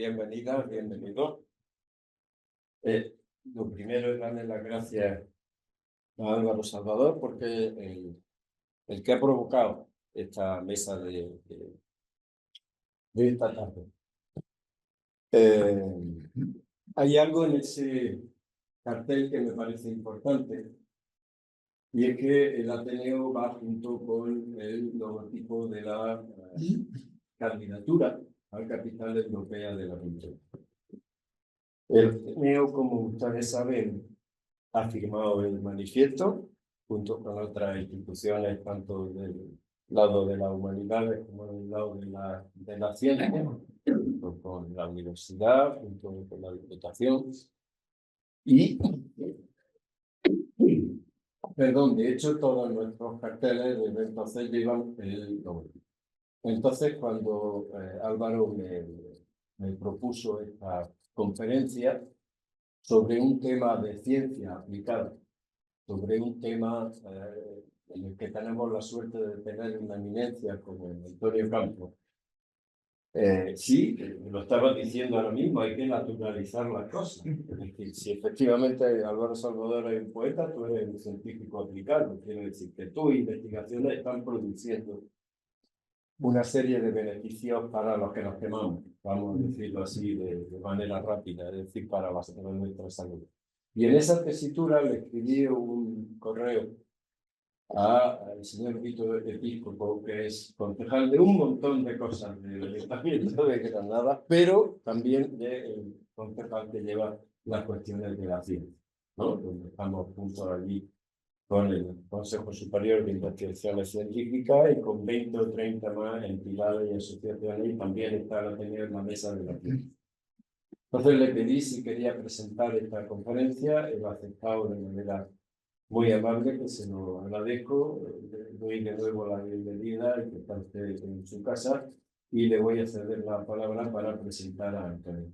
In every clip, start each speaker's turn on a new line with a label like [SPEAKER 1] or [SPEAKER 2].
[SPEAKER 1] bienvenidas, bienvenidos. Lo primero es darle las gracias a Álvaro Salvador porque el que ha provocado esta mesa de esta tarde. Hay algo en ese cartel que me parece importante y es que el Ateneo va junto con el logotipo de la candidatura a Capital Europea de la Cultura. El Ateneo, como ustedes saben, ha firmado el manifiesto junto con otras instituciones, tanto del lado de las humanidades como del lado de la ciencia, junto con la universidad, junto con la Diputación. Y, perdón, de hecho, todos nuestros carteles desde entonces llevan el logotipo. Entonces, cuando Álvaro me propuso esta conferencia sobre un tema de ciencia aplicada, sobre un tema en el que tenemos la suerte de tener una eminencia como Antonio Campos. Sí, lo estaba diciendo ahora mismo, hay que naturalizar las cosas. Es decir, si efectivamente Álvaro Salvador es un poeta, tú eres un científico aplicado. Quiere decir que tus investigaciones están produciendo una serie de beneficios para los que nos quemamos, vamos a decirlo así de manera rápida, es decir, para nuestra salud. Y en esa tesitura le escribí un correo al señor Vito Episcopo, que es concejal de un montón de cosas del Ayuntamiento de Granada, pero también del concejal que lleva las cuestiones de la ciencia, ¿no? Donde estamos juntos allí con el Consejo Superior de Investigaciones Científicas y con 20 o 30 más entidades y asociaciones, y también está la tener la mesa de la ciencia. Entonces le pedí si quería presentar esta conferencia, él ha aceptado de manera muy amable, que se lo agradezco. Le doy de nuevo la bienvenida y que está usted en su casa, y le voy a ceder la palabra para presentar a Antonio.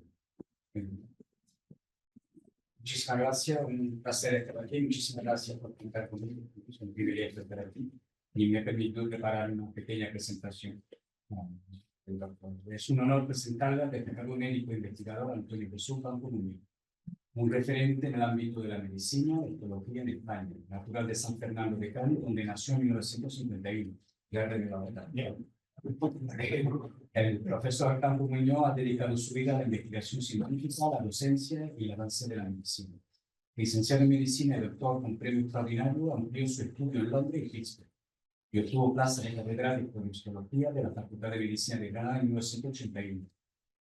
[SPEAKER 2] Muchísimas gracias, un placer estar aquí, muchísimas gracias por contar conmigo, es un privilegio estar aquí y me permitió preparar una pequeña presentación. Es un honor presentarla desde el médico investigador Antonio Jesús Campos Muñoz, un referente en el ámbito de la medicina y etología en España, natural de San Fernando de Cádiz, donde nació en 1951, ya revelado también. El profesor Campos Muñoz ha dedicado su vida a la investigación científica, a la docencia y el avance de la medicina. Licenciado en medicina y doctor con premio extraordinario, amplió su estudio en Londres y Pittsburgh y obtuvo plazas en la Catedral de Histología de la Facultad de Medicina de Granada en 1981.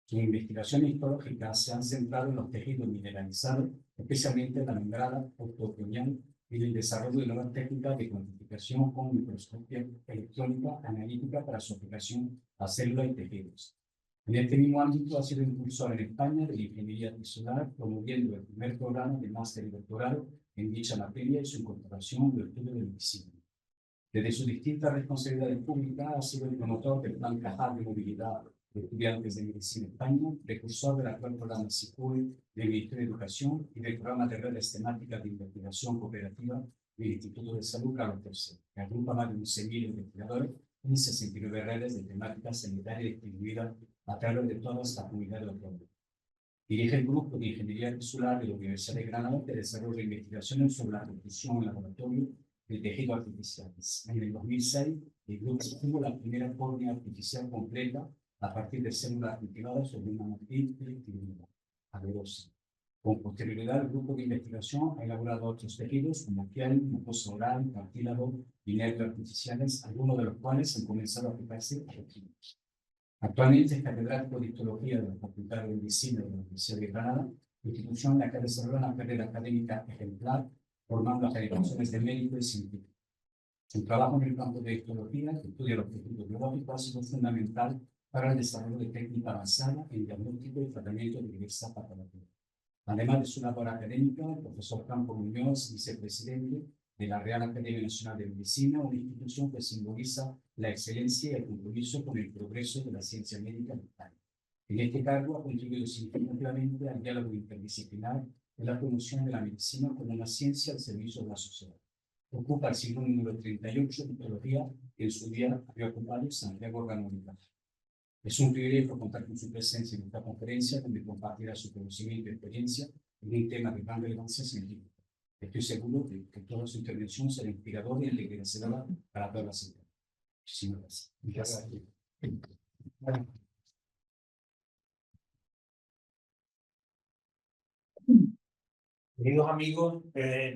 [SPEAKER 2] Sus investigaciones histológicas se han centrado en los tejidos mineralizados, especialmente en la membrana osteoclonial y el desarrollo de nuevas técnicas de cuantificación con microscopía electrónica analítica para su aplicación a células y tejidos. En este mismo ámbito ha sido impulsor en España de la ingeniería tisular, promoviendo el primer programa de máster y doctorado en dicha materia y su incorporación al estudio de medicina. Desde sus distintas responsabilidades públicas ha sido el promotor del Plan Cajal de Movilidad de Estudiantes de Medicina España, precursor del actual programa SICUE del Ministerio de Educación y del programa de redes temáticas de investigación cooperativa del Instituto de Salud Carlos III, que agrupa más de 11.000 investigadores en 69 redes de temáticas sanitarias distribuidas a través de todas las comunidades autónomas. Dirige el grupo de Ingeniería Tisular de la Universidad de Granada que desarrolla investigaciones sobre la reproducción en laboratorio de tejidos artificiales. En el 2006, el grupo tuvo la primera córnea artificial completa a partir de células cultivadas sobre una matriz electrificada, aderosa. Con posterioridad, el grupo de investigación ha elaborado otros tejidos como piel, mucosa oral, cartílago y nervios artificiales, algunos de los cuales han comenzado a aplicarse a los químicos. Actualmente es catedrático de Histología de la Facultad de Medicina de la Universidad de Granada, institución en la que desarrolla una carrera académica ejemplar, formando a generaciones de médicos y científicos. Su trabajo en el campo de histología, que estudia los tejidos biológicos, ha sido fundamental para el desarrollo de técnica avanzada en diagnóstico y tratamiento de diversas patologías. Además de su labor académica, el profesor Campos Muñoz, vicepresidente de la Real Academia Nacional de Medicina, una institución que simboliza la excelencia y el compromiso con el progreso de la ciencia médica en España. En este cargo ha contribuido significativamente al diálogo interdisciplinar en la promoción de la medicina como una ciencia al servicio de la sociedad. Ocupa el siglo número 38 de histología, que en su día había ocupado Santiago Ramón. Es un privilegio contar con su presencia en esta conferencia, donde compartirá su conocimiento y experiencia en un tema de gran relevancia científica. Estoy seguro de que toda su intervención será inspiradora y enriquecedora para toda la sociedad. Muchísimas gracias.
[SPEAKER 3] Gracias. Bueno. Queridos amigos,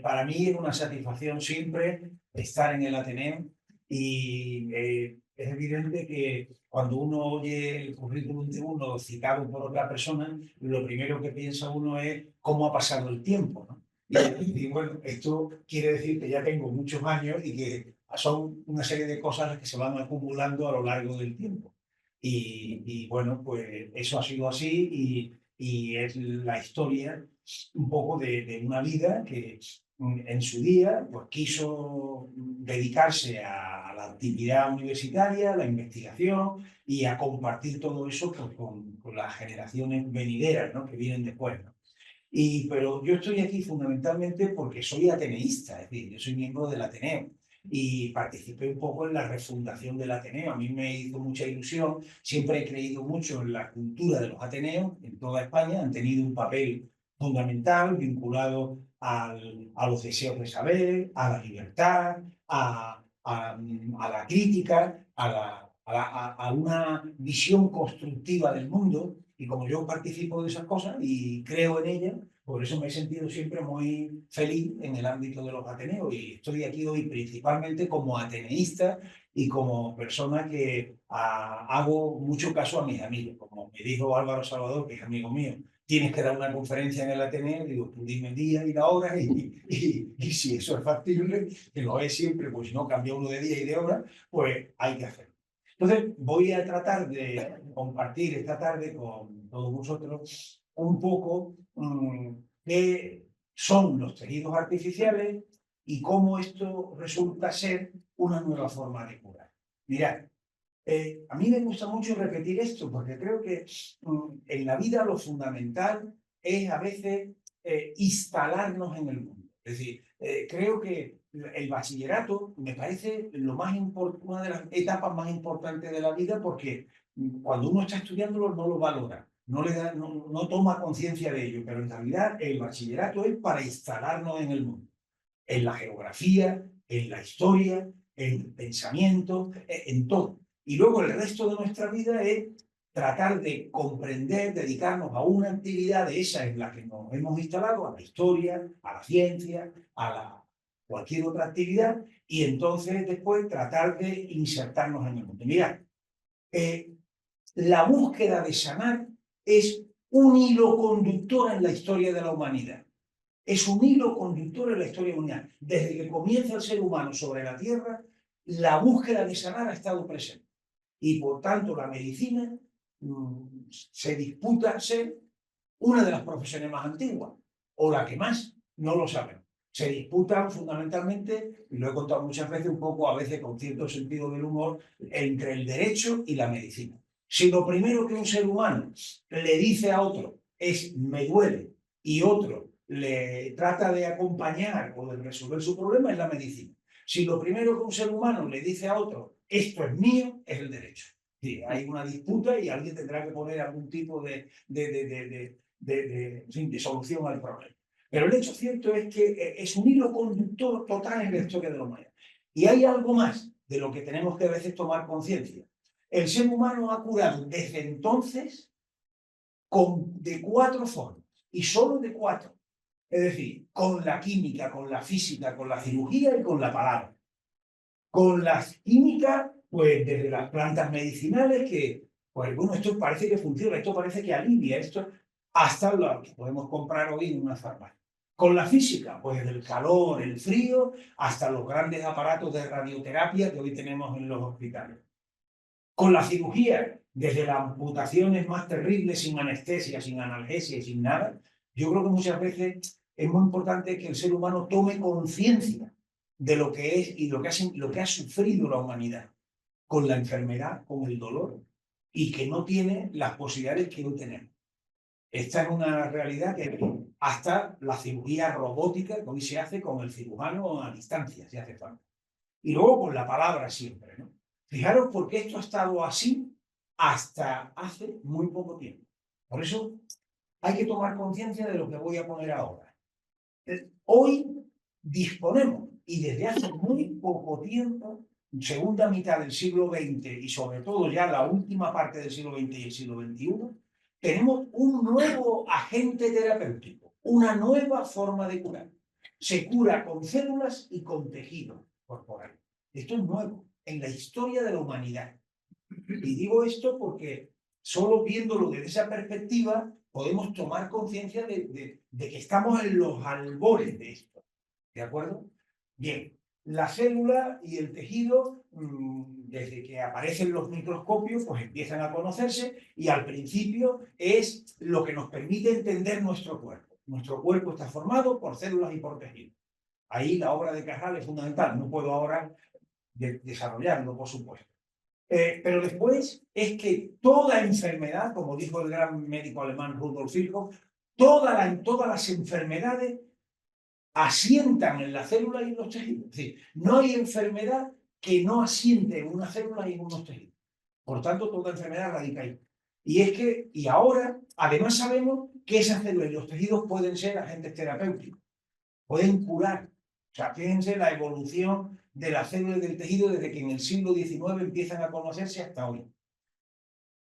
[SPEAKER 3] para mí es una satisfacción siempre estar en el Ateneo y es evidente que cuando uno oye el currículum de uno citado por otra persona, lo primero que piensa uno es cómo ha pasado el tiempo, ¿no? Y bueno, esto quiere decir que ya tengo muchos años y que son una serie de cosas las que se van acumulando a lo largo del tiempo. Y bueno, pues eso ha sido así y es la historia un poco de una vida que en su día pues, quiso dedicarse a la actividad universitaria, a la investigación y a compartir todo eso pues, con las generaciones venideras, ¿no? Que vienen después, ¿no? Pero yo estoy aquí fundamentalmente porque soy ateneísta, es decir, yo soy miembro del Ateneo y participé un poco en la refundación del Ateneo. A mí me hizo mucha ilusión, siempre he creído mucho en la cultura de los Ateneos en toda España, han tenido un papel fundamental vinculado a los deseos de saber, a la libertad, a la crítica, a una visión constructiva del mundo. Y como yo participo de esas cosas y creo en ellas, por eso me he sentido siempre muy feliz en el ámbito de los Ateneos. Y estoy aquí hoy principalmente como ateneísta y como persona que hago mucho caso a mis amigos. Como me dijo Álvaro Salvador, que es amigo mío, tienes que dar una conferencia en el Ateneo, digo, tú dime el día y la hora y si eso es factible, que lo es siempre, pues si no cambia uno de día y de hora, pues hay que hacerlo. Entonces voy a tratar de compartir esta tarde con todos vosotros un poco qué son los tejidos artificiales y cómo esto resulta ser una nueva forma de curar. Mirad, a mí me gusta mucho repetir esto porque creo que en la vida lo fundamental es a veces instalarnos en el mundo. Es decir, creo que el bachillerato me parece una de las etapas más importantes de la vida porque cuando uno está estudiándolo no lo valora, no toma conciencia de ello, pero en realidad el bachillerato es para instalarnos en el mundo, en la geografía, en la historia, en el pensamiento, en todo. Y luego el resto de nuestra vida es tratar de comprender, dedicarnos a una actividad de esa en la que nos hemos instalado, a la historia, a la ciencia, cualquier otra actividad, y entonces después tratar de insertarnos en el mundo. Mirad, la búsqueda de sanar es un hilo conductor en la historia de la humanidad. Es un hilo conductor en la historia de la humanidad. Desde que comienza el ser humano sobre la Tierra, la búsqueda de sanar ha estado presente. Y por tanto la medicina se disputa ser una de las profesiones más antiguas, o la que más, no lo sabemos. Se disputan fundamentalmente, y lo he contado muchas veces, un poco a veces con cierto sentido del humor, entre el derecho y la medicina. Si lo primero que un ser humano le dice a otro es me duele y otro le trata de acompañar o de resolver su problema, es la medicina. Si lo primero que un ser humano le dice a otro esto es mío, es el derecho. Sí, hay una disputa y alguien tendrá que poner algún tipo de solución al problema. Pero el hecho cierto es que es un hilo conductor total en la historia de la humanidad. Y hay algo más de lo que tenemos que a veces tomar conciencia. El ser humano ha curado desde entonces de 4 formas, y solo de 4. Es decir, con la química, con la física, con la cirugía y con la palabra. Con la química, pues desde las plantas medicinales que, pues bueno, esto parece que funciona, esto parece que alivia, esto hasta lo que podemos comprar hoy en una farmacia. Con la física, pues desde el calor, el frío, hasta los grandes aparatos de radioterapia que hoy tenemos en los hospitales. Con la cirugía, desde las amputaciones más terribles, sin anestesia, sin analgesia y sin nada, yo creo que muchas veces es muy importante que el ser humano tome conciencia de lo que es y lo que ha sufrido la humanidad con la enfermedad, con el dolor, y que no tiene las posibilidades que hoy tenemos. Esta es una realidad que hasta la cirugía robótica que hoy se hace con el cirujano a distancia, si hace falta. Y luego con la palabra siempre, ¿no? Fijaros porque esto ha estado así hasta hace muy poco tiempo. Por eso hay que tomar conciencia de lo que voy a poner ahora. Hoy disponemos, y desde hace muy poco tiempo, segunda mitad del siglo XX y sobre todo ya la última parte del siglo XX y el siglo XXI, tenemos un nuevo agente terapéutico, una nueva forma de curar. Se cura con células y con tejido corporal. Esto es nuevo en la historia de la humanidad. Y digo esto porque solo viéndolo desde esa perspectiva podemos tomar conciencia de que estamos en los albores de esto. ¿De acuerdo? Bien, la célula y el tejido, desde que aparecen los microscopios, pues empiezan a conocerse y al principio es lo que nos permite entender nuestro cuerpo. Nuestro cuerpo está formado por células y por tejido. Ahí la obra de Cajal es fundamental. No puedo ahora desarrollarlo, por supuesto. Pero después es que toda enfermedad, como dijo el gran médico alemán Rudolf Virchow, todas las enfermedades asientan en la célula y en los tejidos. Es decir, no hay enfermedad que no asiente en una célula y en unos tejidos. Por tanto, toda enfermedad radica ahí. Y ahora, además sabemos que esas células y los tejidos pueden ser agentes terapéuticos, pueden curar. O sea, fíjense la evolución de las células y del tejido desde que en el siglo XIX empiezan a conocerse hasta hoy.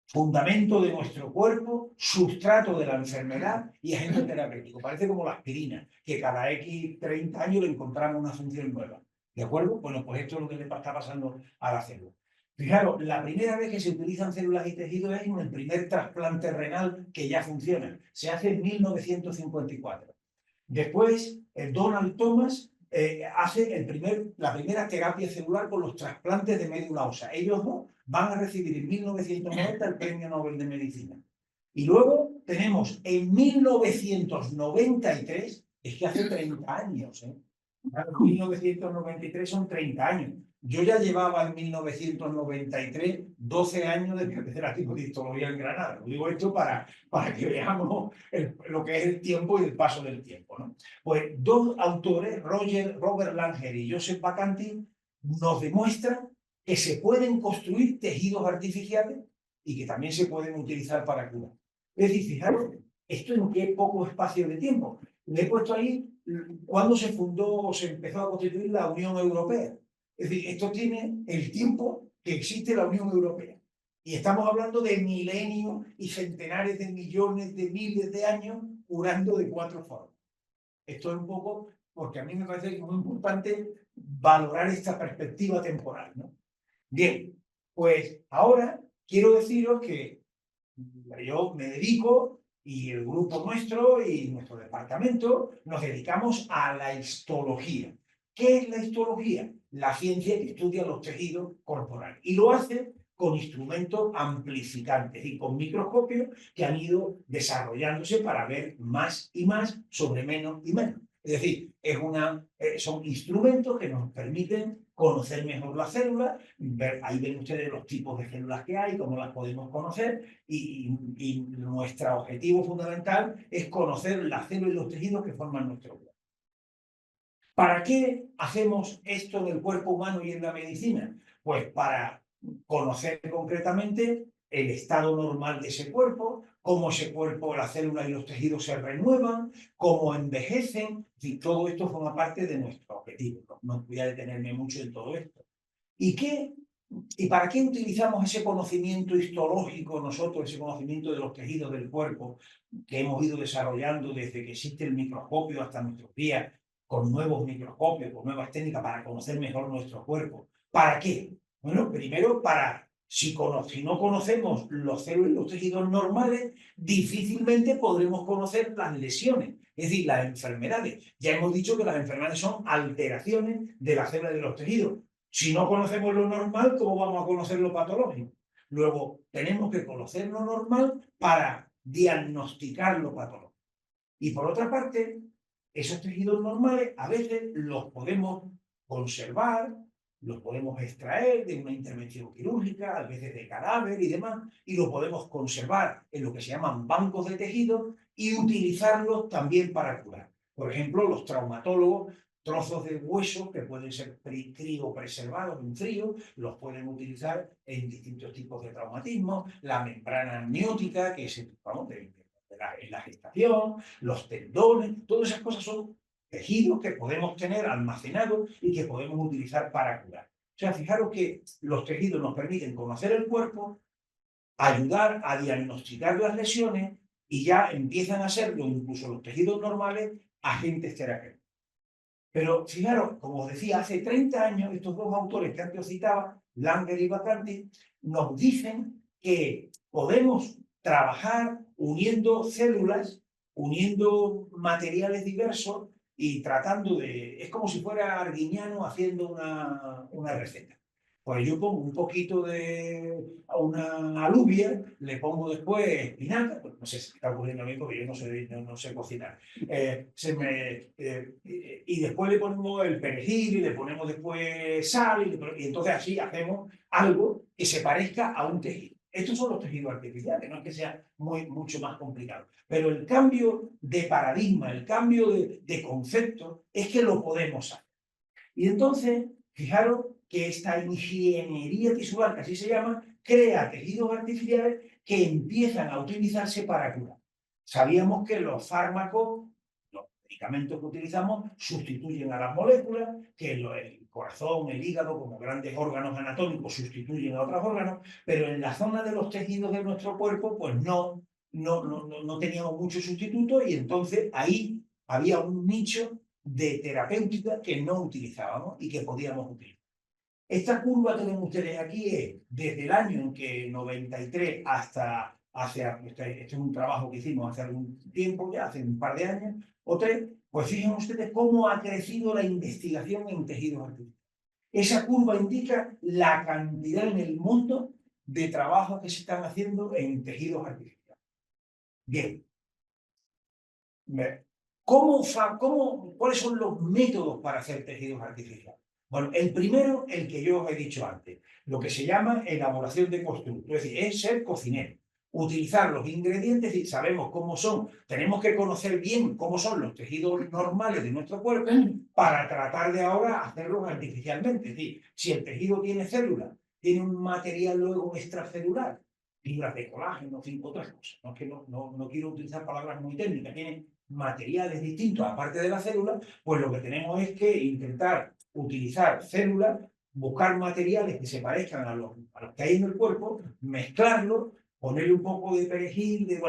[SPEAKER 3] Fundamento de nuestro cuerpo, sustrato de la enfermedad y agente terapéutico. Parece como la aspirina, que cada X 30 años le encontramos una función nueva. ¿De acuerdo? Bueno, pues esto es lo que le está pasando a la célula. Fijaros, la primera vez que se utilizan células y tejidos es en el primer trasplante renal que ya funciona. Se hace en 1954. Después, Donald Thomas hace la primera terapia celular con los trasplantes de médula ósea. Ellos dos van a recibir en 1990 el Premio Nobel de Medicina. Y luego tenemos en 1993, es que hace 30 años, ¿eh? 1993 son 30 años. Yo ya llevaba en 1993 12 años de catedrático de histología en Granada. Lo digo esto para que veamos lo que es el tiempo y el paso del tiempo, ¿no? Pues dos autores, Robert Langer y Joseph Bacanti, nos demuestran que se pueden construir tejidos artificiales y que también se pueden utilizar para curar. Es decir, fijaros, esto en qué poco espacio de tiempo. Le he puesto ahí cuando se fundó o se empezó a constituir la Unión Europea. Es decir, esto tiene el tiempo que existe la Unión Europea. Y estamos hablando de milenios y centenares de millones de miles de años curando de 4 formas. Esto es un poco porque a mí me parece muy importante valorar esta perspectiva temporal, ¿no? Bien, pues ahora quiero deciros que yo me dedico y el grupo nuestro y nuestro departamento nos dedicamos a la histología. ¿Qué es la histología? La ciencia que estudia los tejidos corporales. Y lo hace con instrumentos amplificantes y con microscopios que han ido desarrollándose para ver más y más sobre menos y menos. Es decir, son instrumentos que nos permiten conocer mejor las células, ahí ven ustedes los tipos de células que hay, cómo las podemos conocer, y nuestro objetivo fundamental es conocer las células y los tejidos que forman nuestro cuerpo. ¿Para qué hacemos esto en el cuerpo humano y en la medicina? Pues para conocer concretamente el estado normal de ese cuerpo, cómo ese cuerpo, las células y los tejidos se renuevan, cómo envejecen, y todo esto forma parte de nuestro objetivo. No voy a detenerme mucho en todo esto. ¿Y para qué utilizamos ese conocimiento histológico nosotros, ese conocimiento de los tejidos del cuerpo que hemos ido desarrollando desde que existe el microscopio hasta nuestros días, con nuevos microscopios, con nuevas técnicas para conocer mejor nuestro cuerpo? ¿Para qué? Bueno, primero si no conocemos los células y los tejidos normales, difícilmente podremos conocer las lesiones, es decir, las enfermedades. Ya hemos dicho que las enfermedades son alteraciones de las células y de los tejidos. Si no conocemos lo normal, ¿cómo vamos a conocer lo patológico? Luego, tenemos que conocer lo normal para diagnosticar lo patológico. Y por otra parte, esos tejidos normales a veces los podemos conservar, los podemos extraer de una intervención quirúrgica, a veces de cadáver y demás, y lo podemos conservar en lo que se llaman bancos de tejidos y utilizarlos también para curar. Por ejemplo, los traumatólogos trozos de hueso que pueden ser criopreservados en frío, los pueden utilizar en distintos tipos de traumatismos, la membrana amniótica, que es, vamos, en la gestación, los tendones, todas esas cosas son tejidos que podemos tener almacenados y que podemos utilizar para curar. O sea, fijaros que los tejidos nos permiten conocer el cuerpo, ayudar a diagnosticar las lesiones y ya empiezan a serlo, incluso los tejidos normales, agentes terapéuticos. Pero fijaros, como os decía, hace 30 años estos dos autores que antes os citaba, Langer y Bacanti, nos dicen que podemos trabajar uniendo células, uniendo materiales diversos y tratando de... Es como si fuera Arguiñano haciendo una receta. Pues yo pongo un poquito de una alubia, le pongo después espinaca, pues no sé si me está ocurriendo a mí porque yo no sé cocinar. Y después le ponemos el perejil y le ponemos después sal y entonces así hacemos algo que se parezca a un tejido. Estos son los tejidos artificiales, no es que sea mucho más complicado. Pero el cambio de paradigma, el cambio de concepto, es que lo podemos hacer. Y entonces, fijaros que esta ingeniería tisular, que así se llama, crea tejidos artificiales que empiezan a utilizarse para curar. Sabíamos que los fármacos, los medicamentos que utilizamos, sustituyen a las moléculas, que el corazón, el hígado, como grandes órganos anatómicos, sustituyen a otros órganos, pero en la zona de los tejidos de nuestro cuerpo, pues no teníamos muchos sustitutos y entonces ahí había un nicho de terapéutica que no utilizábamos y que podíamos utilizar. Esta curva que ven ustedes aquí es desde el año en que 93 hasta este es un trabajo que hicimos hace algún tiempo, ya hace un par de años o tres, pues fíjense ustedes cómo ha crecido la investigación en tejidos artificiales. Esa curva indica la cantidad en el mundo de trabajos que se están haciendo en tejidos artificiales. Bien. ¿Cuáles son los métodos para hacer tejidos artificiales? Bueno, el primero, el que yo os he dicho antes, lo que se llama elaboración de constructo, es decir, es ser cocinero, utilizar los ingredientes y sabemos cómo son, tenemos que conocer bien cómo son los tejidos normales de nuestro cuerpo para tratar de ahora hacerlos artificialmente. Es decir, si el tejido tiene células, tiene un material luego extracelular, fibras de colágeno, fin, otras cosas. No, es que no quiero utilizar palabras muy técnicas, tienen materiales distintos aparte de la célula, pues lo que tenemos es que intentar utilizar células, buscar materiales que se parezcan a los que hay en el cuerpo, mezclarlos, ponerle un poco de perejil,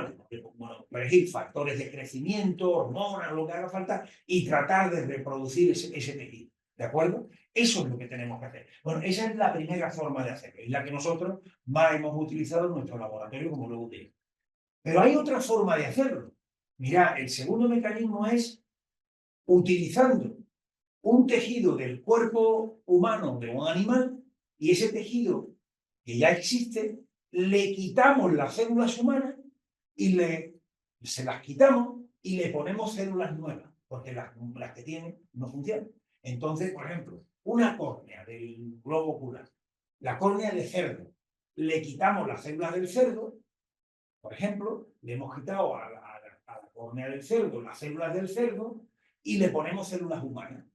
[SPEAKER 3] perejil, factores de crecimiento, hormonas, lo que haga falta, y tratar de reproducir ese tejido. ¿De acuerdo? Eso es lo que tenemos que hacer. Bueno, esa es la primera forma de hacerlo, y la que nosotros más hemos utilizado en nuestro laboratorio, como luego te digo. Pero hay otra forma de hacerlo. Mirad, el segundo mecanismo es utilizando un tejido del cuerpo humano de un animal y ese tejido que ya existe, le quitamos las células humanas y se las quitamos y le ponemos células nuevas, porque las que tienen no funcionan. Entonces, por ejemplo, una córnea del globo ocular, la córnea de cerdo, le quitamos las células del cerdo, por ejemplo, le hemos quitado a la córnea del cerdo las células del cerdo y le ponemos células humanas.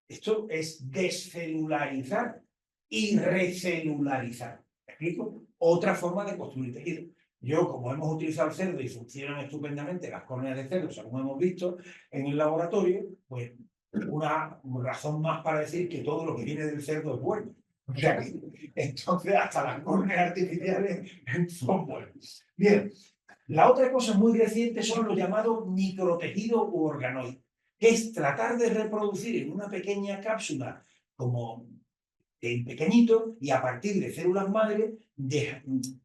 [SPEAKER 3] Esto es descelularizar y recelularizar. ¿Me explico? Otra forma de construir tejido. Yo, como hemos utilizado el cerdo y funcionan estupendamente las córneas de cerdo, según hemos visto en el laboratorio, pues una razón más para decir que todo lo que viene del cerdo es bueno. O sea, entonces hasta las córneas artificiales son buenas. Bien, la otra cosa muy reciente son los llamados microtejidos u organoides, que es tratar de reproducir en una pequeña cápsula como en pequeñito y a partir de células madre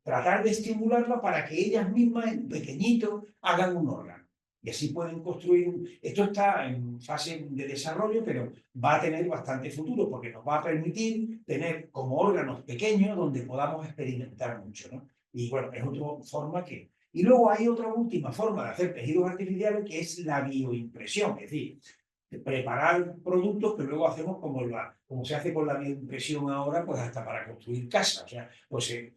[SPEAKER 3] tratar de estimularla para que ellas mismas en pequeñito hagan un órgano. Y así pueden construir. Esto está en fase de desarrollo, pero va a tener bastante futuro porque nos va a permitir tener como órganos pequeños donde podamos experimentar mucho, ¿no? Y bueno, es otra forma que... Y luego hay otra última forma de hacer tejidos artificiales que es la bioimpresión, es decir, preparar productos que luego hacemos como se hace con la bioimpresión ahora, pues hasta para construir casas. O sea, pues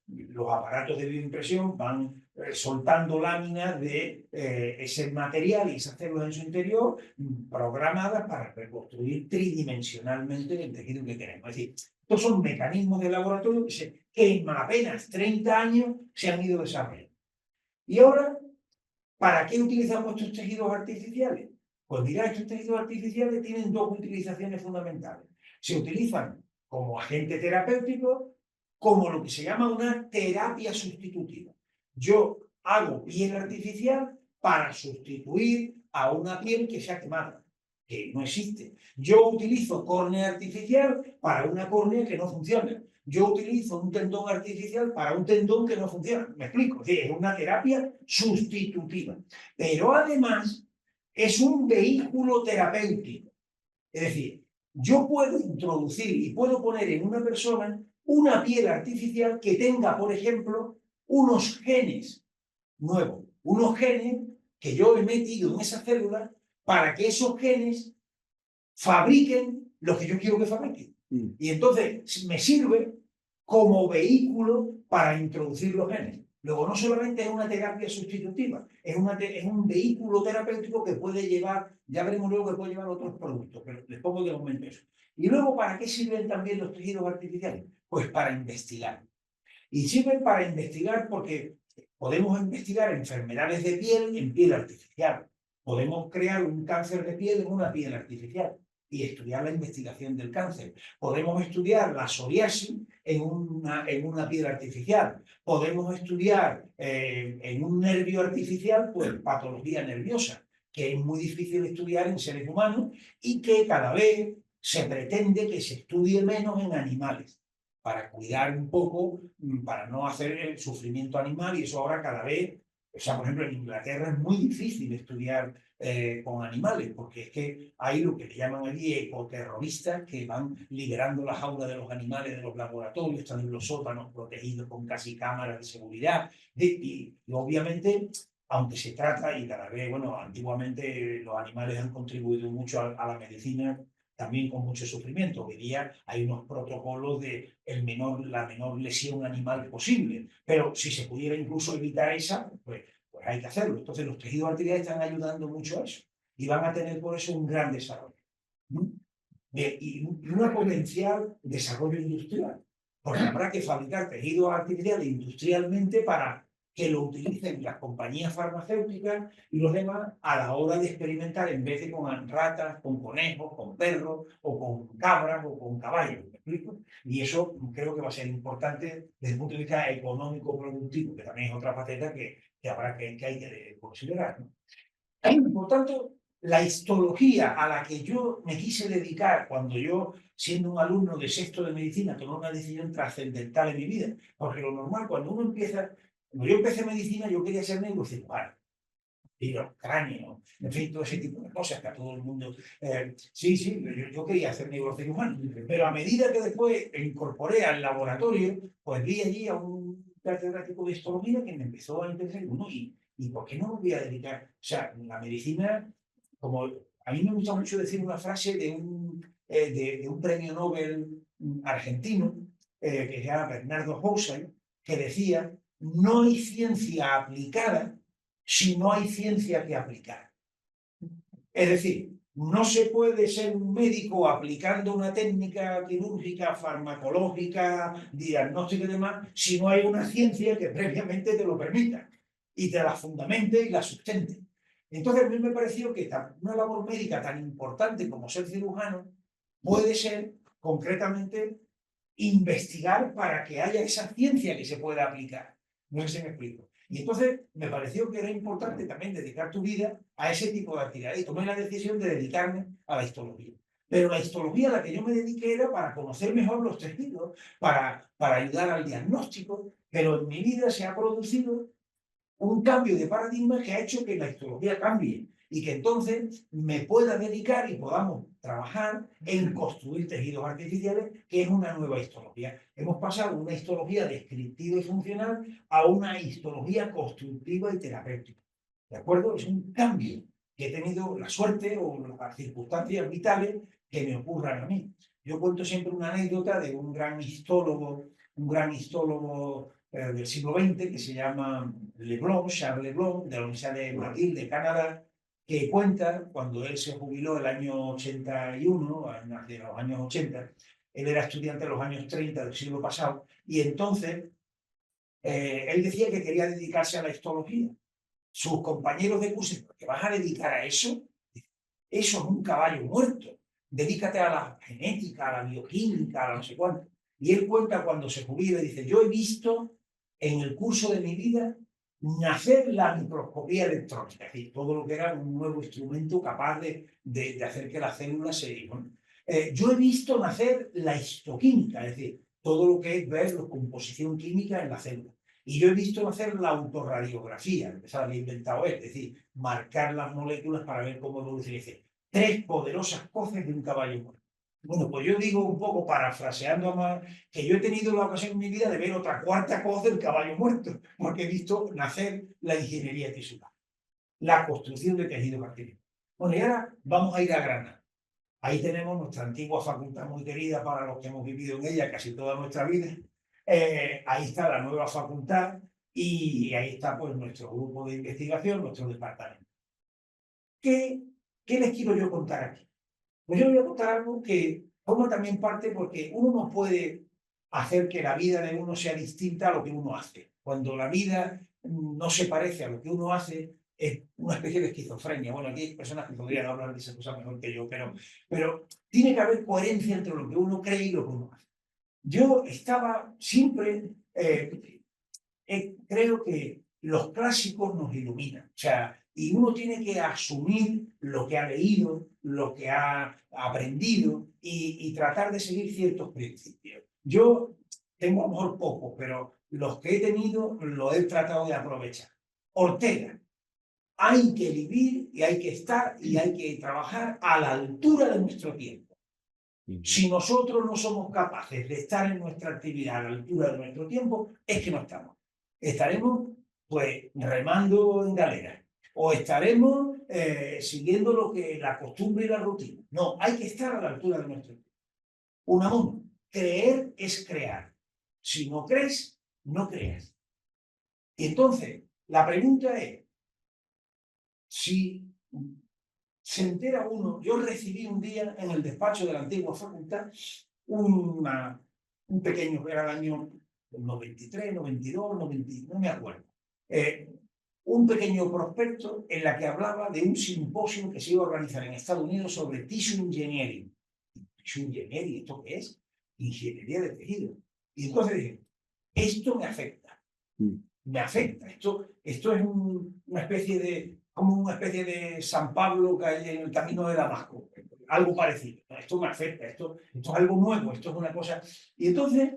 [SPEAKER 3] los aparatos de bioimpresión van soltando láminas de ese material y esas células en su interior programadas para reconstruir tridimensionalmente el tejido que queremos. Es decir, estos son mecanismos de laboratorio que en apenas 30 años se han ido desarrollando. Y ahora, ¿para qué utilizamos estos tejidos artificiales? Pues mira, estos tejidos artificiales tienen dos utilizaciones fundamentales. Se utilizan como agente terapéutico, como lo que se llama una terapia sustitutiva. Yo hago piel artificial para sustituir a una piel que se ha quemado, que no existe. Yo utilizo córnea artificial para una córnea que no funciona. Yo utilizo un tendón artificial para un tendón que no funciona. ¿Me explico? Es una terapia sustitutiva. Pero además es un vehículo terapéutico. Es decir, yo puedo introducir y puedo poner en una persona una piel artificial que tenga, por ejemplo, unos genes nuevos, unos genes que yo he metido en esa célula para que esos genes fabriquen lo que yo quiero que fabriquen. Y entonces me sirve como vehículo para introducir los genes. Luego, no solamente es una terapia sustitutiva, es un vehículo terapéutico que puede llevar, ya veremos luego que puede llevar otros productos, pero les pongo de momento eso. Y luego, ¿para qué sirven también los tejidos artificiales? Pues para investigar. Y sirven para investigar porque podemos investigar enfermedades de piel en piel artificial. Podemos crear un cáncer de piel en una piel artificial y estudiar la investigación del cáncer. Podemos estudiar la psoriasis en una piel artificial. Podemos estudiar en un nervio artificial, pues patología nerviosa, que es muy difícil estudiar en seres humanos y que cada vez se pretende que se estudie menos en animales, para cuidar un poco, para no hacer el sufrimiento animal, y eso ahora cada vez, o sea, por ejemplo, en Inglaterra es muy difícil estudiar con animales, porque es que hay lo que le llaman allí ecoterroristas que van liberando la jaula de los animales de los laboratorios, están en los sótanos protegidos con casi cámaras de seguridad, y obviamente, aunque se trata, y cada vez, bueno, antiguamente los animales han contribuido mucho a la medicina, también con mucho sufrimiento. Hoy día hay unos protocolos de la menor lesión animal posible, pero si se pudiera incluso evitar esa, pues hay que hacerlo. Entonces los tejidos artificiales están ayudando mucho a eso y van a tener por eso un gran desarrollo. Y un potencial desarrollo industrial, porque habrá que fabricar tejidos artificiales industrialmente para que lo utilicen las compañías farmacéuticas y los demás a la hora de experimentar, en vez de con ratas, con conejos, con perros, o con cabras, o con caballos. ¿Me explico? Y eso creo que va a ser importante desde el punto de vista económico-productivo, que también es otra faceta que hay que considerar, ¿no? Por tanto, la histología a la que yo me quise dedicar cuando yo, siendo un alumno de sexto de medicina, tomé una decisión trascendental en mi vida, porque lo normal, cuando uno empieza, cuando yo empecé medicina, yo quería ser neurocirujano, y los cráneos, en fin, todo ese tipo de cosas que a todo el mundo... sí, yo quería ser neurocirujano, pero a medida que después incorporé al laboratorio, pues vi allí a un catedrático de histología que me empezó a interesar, ¿y por qué no me voy a dedicar? O sea, la medicina, como a mí me gusta mucho decir una frase de un premio Nobel argentino, que se llama Bernardo Houssay, que decía: no hay ciencia aplicada si no hay ciencia que aplicar. Es decir, no se puede ser un médico aplicando una técnica quirúrgica, farmacológica, diagnóstica y demás, si no hay una ciencia que previamente te lo permita y te la fundamente y la sustente. Entonces, a mí me pareció que una labor médica tan importante como ser cirujano puede ser, concretamente, investigar para que haya esa ciencia que se pueda aplicar. No sé si me explico. Y entonces me pareció que era importante también dedicar tu vida a ese tipo de actividad. Y tomé la decisión de dedicarme a la histología. Pero la histología a la que yo me dediqué era para conocer mejor los tejidos, para ayudar al diagnóstico, pero en mi vida se ha producido un cambio de paradigma que ha hecho que la histología cambie y que entonces me pueda dedicar y podamos trabajar en construir tejidos artificiales, que es una nueva histología. Hemos pasado de una histología descriptiva y funcional a una histología constructiva y terapéutica. ¿De acuerdo? Es un cambio que he tenido la suerte o las circunstancias vitales que me ocurran a mí. Yo cuento siempre una anécdota de un gran histólogo un gran histólogo del siglo XX que se llama Charles Leblanc, de la Universidad de McGill de Canadá, que cuenta cuando él se jubiló el año 81, de los años 80, él era estudiante de los años 30 del siglo pasado, y entonces él decía que quería dedicarse a la histología. Sus compañeros de curso, ¿te vas a dedicar a eso? Eso es un caballo muerto. Dedícate a la genética, a la bioquímica, a la no sé cuánto. Y él cuenta cuando se jubila y dice, yo he visto en el curso de mi vida nacer la microscopía electrónica, es decir, todo lo que era un nuevo instrumento capaz de hacer que las células se... Bueno, yo he visto nacer la histoquímica, es decir, todo lo que es ver la composición química en la célula. Y yo he visto nacer la autorradiografía, que se había inventado él, es decir, marcar las moléculas para ver cómo evoluciona. Tres poderosas cosas de un caballo muerto. Bueno, pues yo digo un poco, parafraseando más, que yo he tenido la ocasión en mi vida de ver otra cuarta cosa del caballo muerto, porque he visto nacer la ingeniería tisular, la construcción de tejido bacteriano. Bueno, y ahora vamos a ir a Granada. Ahí tenemos nuestra antigua facultad muy querida para los que hemos vivido en ella casi toda nuestra vida. Ahí está la nueva facultad y ahí está pues nuestro grupo de investigación, nuestro departamento. ¿Qué les quiero yo contar aquí? Pues yo voy a contar algo que forma también parte porque uno no puede hacer que la vida de uno sea distinta a lo que uno hace. Cuando la vida no se parece a lo que uno hace, es una especie de esquizofrenia. Bueno, aquí hay personas que podrían hablar de esa cosa mejor que yo, pero tiene que haber coherencia entre lo que uno cree y lo que uno hace. Yo estaba siempre, creo que los clásicos nos iluminan, o sea, y uno tiene que asumir lo que ha leído, lo que ha aprendido y tratar de seguir ciertos principios. Yo tengo a lo mejor pocos, pero los que he tenido los he tratado de aprovechar. Ortega, hay que vivir y hay que estar y hay que trabajar a la altura de nuestro tiempo. Si nosotros no somos capaces de estar en nuestra actividad a la altura de nuestro tiempo, es que no estamos. Estaremos, pues, remando en galera. O estaremos siguiendo lo que la costumbre y la rutina. No, hay que estar a la altura de nuestro tiempo. Unamuno, creer es crear. Si no crees, no creas. Y entonces, la pregunta es, si se entera uno, yo recibí un día en el despacho de la antigua facultad un pequeño, era el año 93, 92, 90, no me acuerdo, un pequeño prospecto en la que hablaba de un simposio que se iba a organizar en Estados Unidos sobre tissue engineering. ¿Tissue engineering? ¿Esto qué es? Ingeniería de tejido. Y entonces dije, esto me afecta. Me afecta. Esto es una especie de San Pablo que hay en el camino de Damasco. Algo parecido. Esto me afecta. Esto es algo nuevo. Esto es una cosa. Y entonces,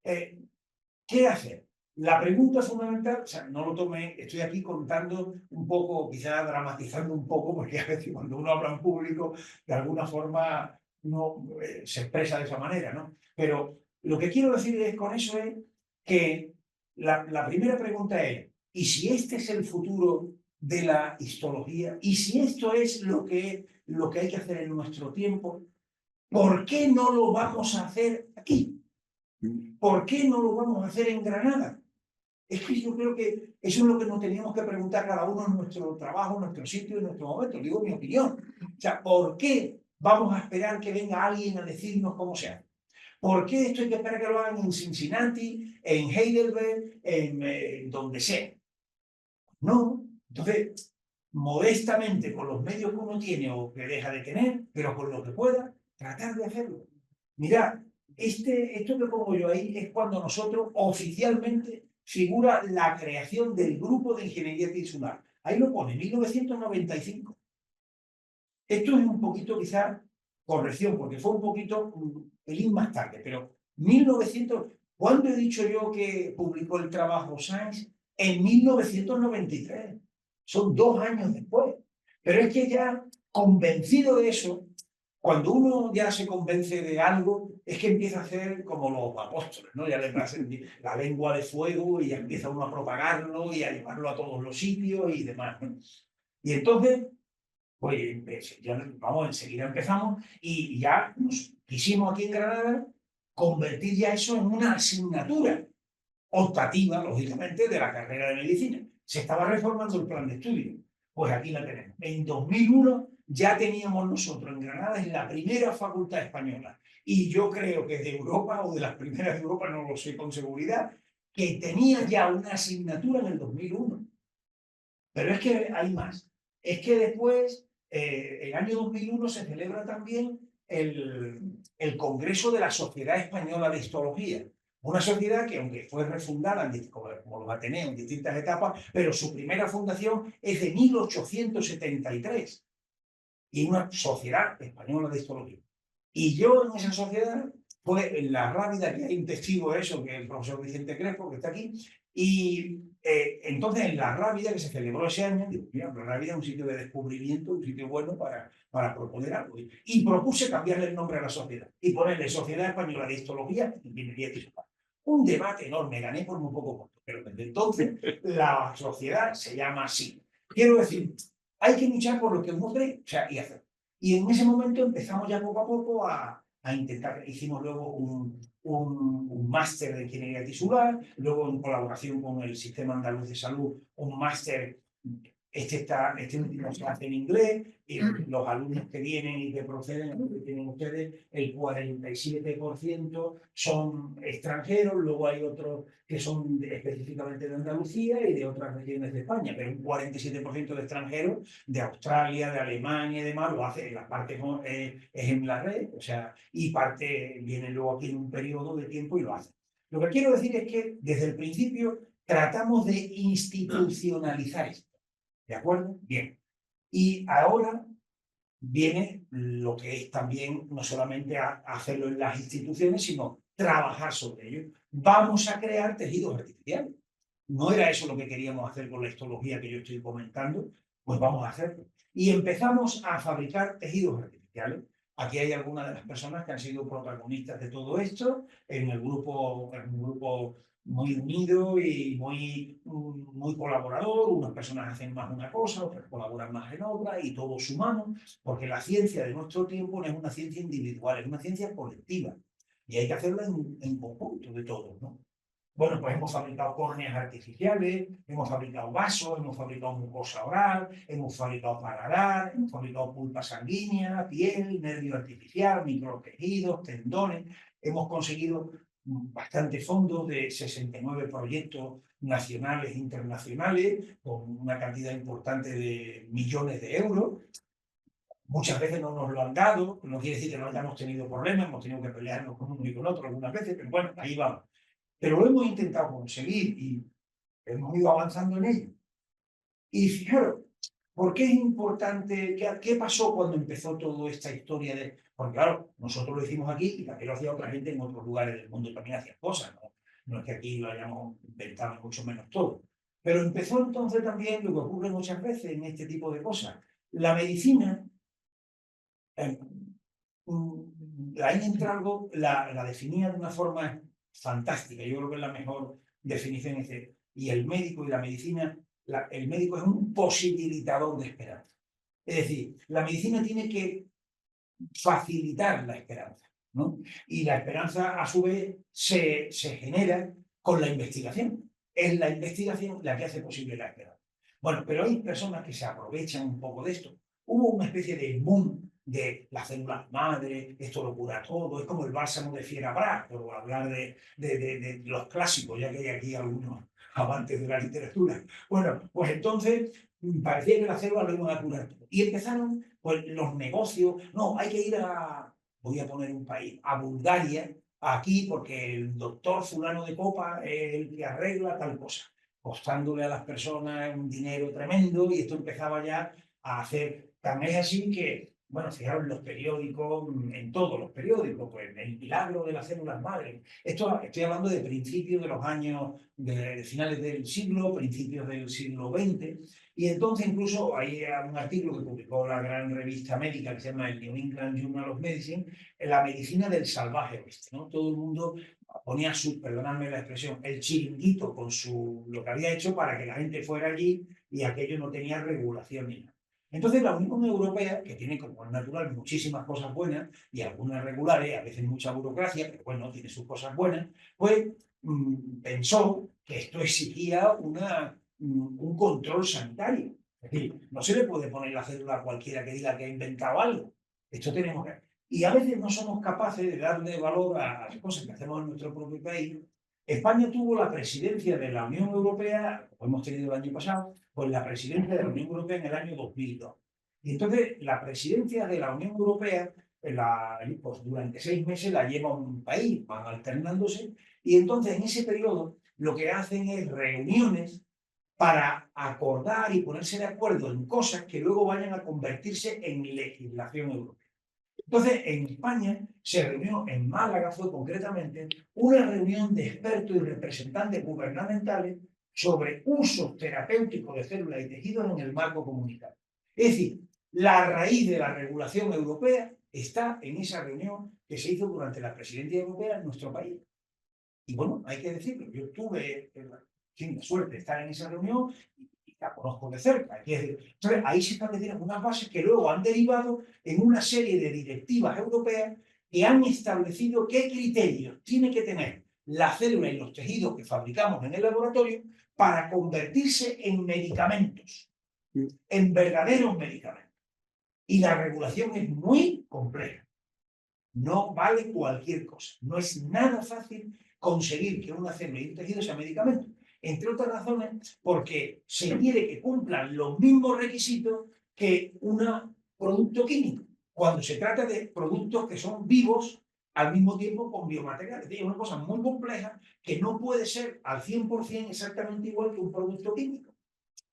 [SPEAKER 3] ¿qué hacer? La pregunta fundamental, o sea, no lo tomé, estoy aquí contando un poco, quizás dramatizando un poco, porque a veces cuando uno habla en público, de alguna forma no se expresa de esa manera, ¿no? Pero lo que quiero decir con eso es que la primera pregunta es, ¿y si este es el futuro de la histología? ¿Y si esto es lo que hay que hacer en nuestro tiempo? ¿Por qué no lo vamos a hacer aquí? ¿Por qué no lo vamos a hacer en Granada? Es que yo creo que eso es lo que nos teníamos que preguntar cada uno en nuestro trabajo, en nuestro sitio, en nuestro momento. Digo mi opinión. O sea, ¿por qué vamos a esperar que venga alguien a decirnos cómo se hace? ¿Por qué esto hay que esperar que lo hagan en Cincinnati, en Heidelberg, en donde sea? No. Entonces, modestamente, con los medios que uno tiene o que deja de tener, pero con lo que pueda, tratar de hacerlo. Mirad, esto que pongo yo ahí es cuando nosotros oficialmente figura la creación del grupo de ingeniería tisular. Ahí lo pone, 1995. Esto es un poquito, quizás, corrección, porque fue un pelín más tarde, pero 1900, ¿cuándo he dicho yo que publicó el trabajo Science? En 1993. Son 2 años después. Pero es que ya, convencido de eso, cuando uno ya se convence de algo, es que empieza a hacer como los apóstoles, ¿no? Ya le hacen la lengua de fuego y ya empieza uno a propagarlo y a llevarlo a todos los sitios y demás, ¿no? Y entonces, pues ya vamos, enseguida empezamos y ya nos quisimos aquí en Granada convertir ya eso en una asignatura optativa, lógicamente, de la carrera de medicina. Se estaba reformando el plan de estudio. Pues aquí la tenemos. En 2001 ya teníamos nosotros en Granada en la primera facultad española, y yo creo que de Europa, o de las primeras de Europa, no lo sé con seguridad, que tenía ya una asignatura en el 2001. Pero es que hay más. Es que después, el año 2001, se celebra también el Congreso de la Sociedad Española de Histología. Una sociedad que, aunque fue refundada como los Ateneos en distintas etapas, pero su primera fundación es de 1873. Y una sociedad española de histología. Y yo en esa sociedad, fue en la Rábida, que hay un testigo de eso, que es el profesor Vicente Crespo, que está aquí, y entonces en la Rábida, que se celebró ese año, digo, mira, la Rábida es un sitio de descubrimiento, un sitio bueno para proponer algo. Y propuse cambiarle el nombre a la sociedad y ponerle Sociedad Española de Histología y Ingeniería Tisular. Un debate enorme, gané por muy poco voto, pero desde entonces la sociedad se llama así. Quiero decir, hay que luchar por lo que uno cree, o sea, y hacer. Y en ese momento empezamos ya poco a poco a intentar. Hicimos luego un máster de ingeniería tisular, luego en colaboración con el Sistema Andaluz de Salud, un máster. Este último se hace en inglés, y los alumnos que vienen y que proceden, que tienen ustedes, el 47% son extranjeros, luego hay otros que son específicamente de Andalucía y de otras regiones de España, pero un 47% de extranjeros de Australia, de Alemania y demás, lo hace. La parte es en la red, o sea, y parte viene luego aquí en un periodo de tiempo y lo hace. Lo que quiero decir es que desde el principio tratamos de institucionalizar esto. ¿De acuerdo? Bien. Y ahora viene lo que es también no solamente hacerlo en las instituciones, sino trabajar sobre ello. Vamos a crear tejidos artificiales. No era eso lo que queríamos hacer con la histología que yo estoy comentando, pues vamos a hacerlo. Y empezamos a fabricar tejidos artificiales. Aquí hay algunas de las personas que han sido protagonistas de todo esto, en un grupo muy unido y muy colaborador. Unas personas hacen más una cosa, otras colaboran más en otra, y todos humanos, porque la ciencia de nuestro tiempo no es una ciencia individual, es una ciencia colectiva. Y hay que hacerla en conjunto de todos, ¿no? Bueno, pues hemos fabricado córneas artificiales, hemos fabricado vasos, hemos fabricado mucosa oral, hemos fabricado paladar, hemos fabricado pulpa sanguínea, piel, nervio artificial, microtejidos, tendones. Hemos conseguido bastantes fondos de 69 proyectos nacionales e internacionales, con una cantidad importante de millones de euros. Muchas veces no nos lo han dado, no quiere decir que no hayamos tenido problemas, hemos tenido que pelearnos con uno y con otro algunas veces, pero bueno, ahí vamos. Pero lo hemos intentado conseguir y hemos ido avanzando en ello. Y fijaros, ¿por qué es importante? ¿Qué pasó cuando empezó toda esta historia de...? Porque claro, nosotros lo hicimos aquí y también lo hacía otra gente en otros lugares del mundo, también hacían cosas, ¿no? No es que aquí lo hayamos inventado, mucho menos todo. Pero empezó entonces también lo que ocurre muchas veces en este tipo de cosas. La medicina, la Entralgo la definía de una forma fantástica. Yo creo que es la mejor definición. Y el médico y la medicina, el médico es un posibilitador de esperanza. Es decir, la medicina tiene que facilitar la esperanza, ¿no? Y la esperanza, a su vez, se genera con la investigación. Es la investigación la que hace posible la esperanza. Bueno, pero hay personas que se aprovechan un poco de esto. Hubo una especie de boom de las células madre, esto lo cura todo, es como el bálsamo de Fierabras, por hablar de los clásicos, ya que hay aquí algunos amantes de la literatura. Bueno, pues entonces parecía que las células lo iban a curar todo. Y empezaron pues, los negocios. No, hay que ir voy a poner un país, a Bulgaria, aquí, porque el doctor fulano de copa es el que arregla tal cosa, costándole a las personas un dinero tremendo, y esto empezaba ya a hacer. Tan es así que, bueno, fijaros en los periódicos, en todos los periódicos, pues el milagro de las células madre. Estoy hablando de principios de los años, de finales del siglo, principios del siglo XX. Y entonces incluso hay un artículo que publicó la gran revista médica que se llama el New England Journal of Medicine, en la medicina del salvaje oeste, ¿no? Todo el mundo ponía perdonadme la expresión, el chiringuito con lo que había hecho para que la gente fuera allí, y aquello no tenía regulación ni nada. Entonces la Unión Europea, que tiene como es natural muchísimas cosas buenas y algunas regulares, a veces mucha burocracia, pero bueno, tiene sus cosas buenas, pues pensó que esto exigía un control sanitario. Es decir, no se le puede poner la cédula a cualquiera que diga que ha inventado algo. Esto tenemos que... Y a veces no somos capaces de darle valor a las cosas que hacemos en nuestro propio país. España tuvo la presidencia de la Unión Europea, como hemos tenido el año pasado, pues la presidencia de la Unión Europea en el año 2002. Y entonces la presidencia de la Unión Europea, pues durante 6 meses la lleva un país, van alternándose, y entonces en ese periodo lo que hacen es reuniones para acordar y ponerse de acuerdo en cosas que luego vayan a convertirse en legislación europea. Entonces, en España se reunió, en Málaga fue concretamente, una reunión de expertos y representantes gubernamentales sobre usos terapéuticos de células y tejidos en el marco comunitario. Es decir, la raíz de la regulación europea está en esa reunión que se hizo durante la presidencia europea en nuestro país. Y bueno, hay que decirlo, yo tuve la suerte de estar en esa reunión y la conozco de cerca. Entonces, ahí se establecieron unas bases que luego han derivado en una serie de directivas europeas que han establecido qué criterios tiene que tener la célula y los tejidos que fabricamos en el laboratorio para convertirse en medicamentos, en verdaderos medicamentos. Y la regulación es muy compleja. No vale cualquier cosa. No es nada fácil conseguir que una célula y un tejido sea medicamento. Entre otras razones, porque se quiere que cumplan los mismos requisitos que un producto químico, cuando se trata de productos que son vivos al mismo tiempo con biomateriales. Es una cosa muy compleja que no puede ser al 100% exactamente igual que un producto químico.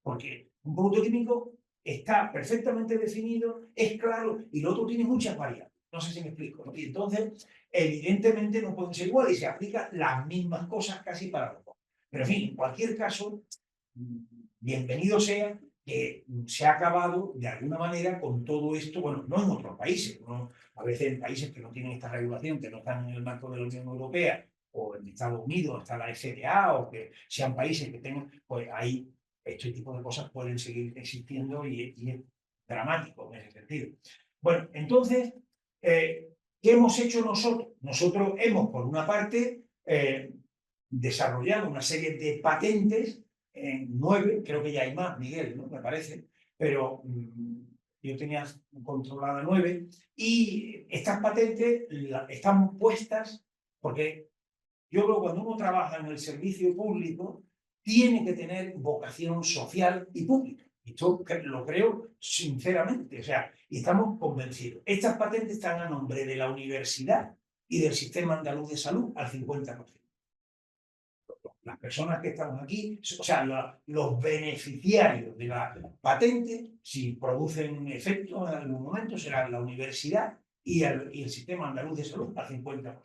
[SPEAKER 3] Porque un producto químico está perfectamente definido, es claro, y lo otro tiene muchas variables. No sé si me explico, ¿no? Y entonces, evidentemente no pueden ser iguales y se aplican las mismas cosas casi para los dos. Pero en fin, en cualquier caso, bienvenido sea que se ha acabado de alguna manera con todo esto, bueno, no en otros países, ¿no? A veces en países que no tienen esta regulación, que no están en el marco de la Unión Europea, o en Estados Unidos está la FDA, o que sean países que tengan, pues ahí este tipo de cosas pueden seguir existiendo y es dramático en ese sentido. Bueno, entonces, ¿qué hemos hecho nosotros? Nosotros hemos, por una parte, desarrollado una serie de patentes, 9, creo que ya hay más, Miguel, ¿no? Me parece, pero yo tenía controlada 9, y estas patentes están puestas porque yo creo que cuando uno trabaja en el servicio público, tiene que tener vocación social y pública. Esto lo creo sinceramente, o sea, y estamos convencidos. Estas patentes están a nombre de la universidad y del Sistema Andaluz de Salud al 50%. Las personas que estamos aquí, o sea, los beneficiarios de la patente, si producen efecto en algún momento, serán la universidad y el Sistema Andaluz de Salud al 50%.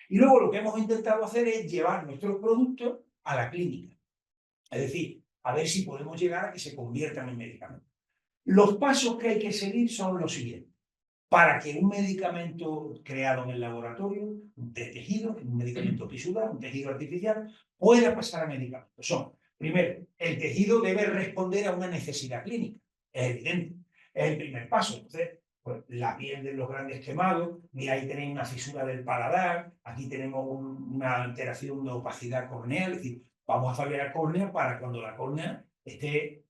[SPEAKER 3] Y luego lo que hemos intentado hacer es llevar nuestros productos a la clínica. Es decir, a ver si podemos llegar a que se conviertan en medicamentos. Los pasos que hay que seguir son los siguientes. Para que un medicamento creado en el laboratorio, de tejido, un medicamento tisular, un tejido artificial, pueda pasar a medicamentos. Son, primero, el tejido debe responder a una necesidad clínica. Es evidente. Es el primer paso. Entonces, pues, la piel de los grandes quemados, mira, ahí tenéis una fisura del paladar, aquí tenemos una alteración de opacidad corneal, es decir, vamos a fabricar córnea para cuando la córnea esté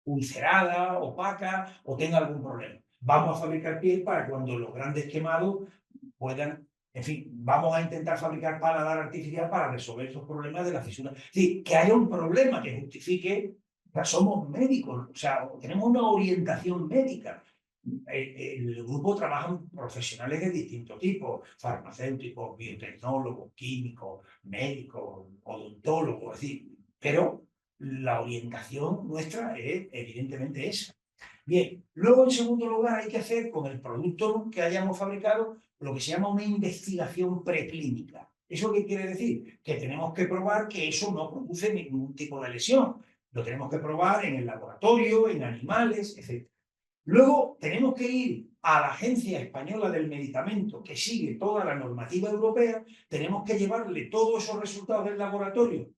[SPEAKER 3] ulcerada, opaca o tenga algún problema. Vamos a fabricar piel para cuando los grandes quemados puedan, en fin, vamos a intentar fabricar paladar artificial para resolver esos problemas de la fisura. Es decir, que haya un problema que justifique, o sea, somos médicos, o sea, tenemos una orientación médica. El grupo trabajan profesionales de distinto tipo, farmacéuticos, biotecnólogos, químicos, médicos, odontólogos, es decir, pero la orientación nuestra es evidentemente esa. Bien, luego en segundo lugar hay que hacer con el producto que hayamos fabricado lo que se llama una investigación preclínica. ¿Eso qué quiere decir? Que tenemos que probar que eso no produce ningún tipo de lesión. Lo tenemos que probar en el laboratorio, en animales, etc. Luego tenemos que ir a la Agencia Española del Medicamento, que sigue toda la normativa europea, tenemos que llevarle todos esos resultados del laboratorio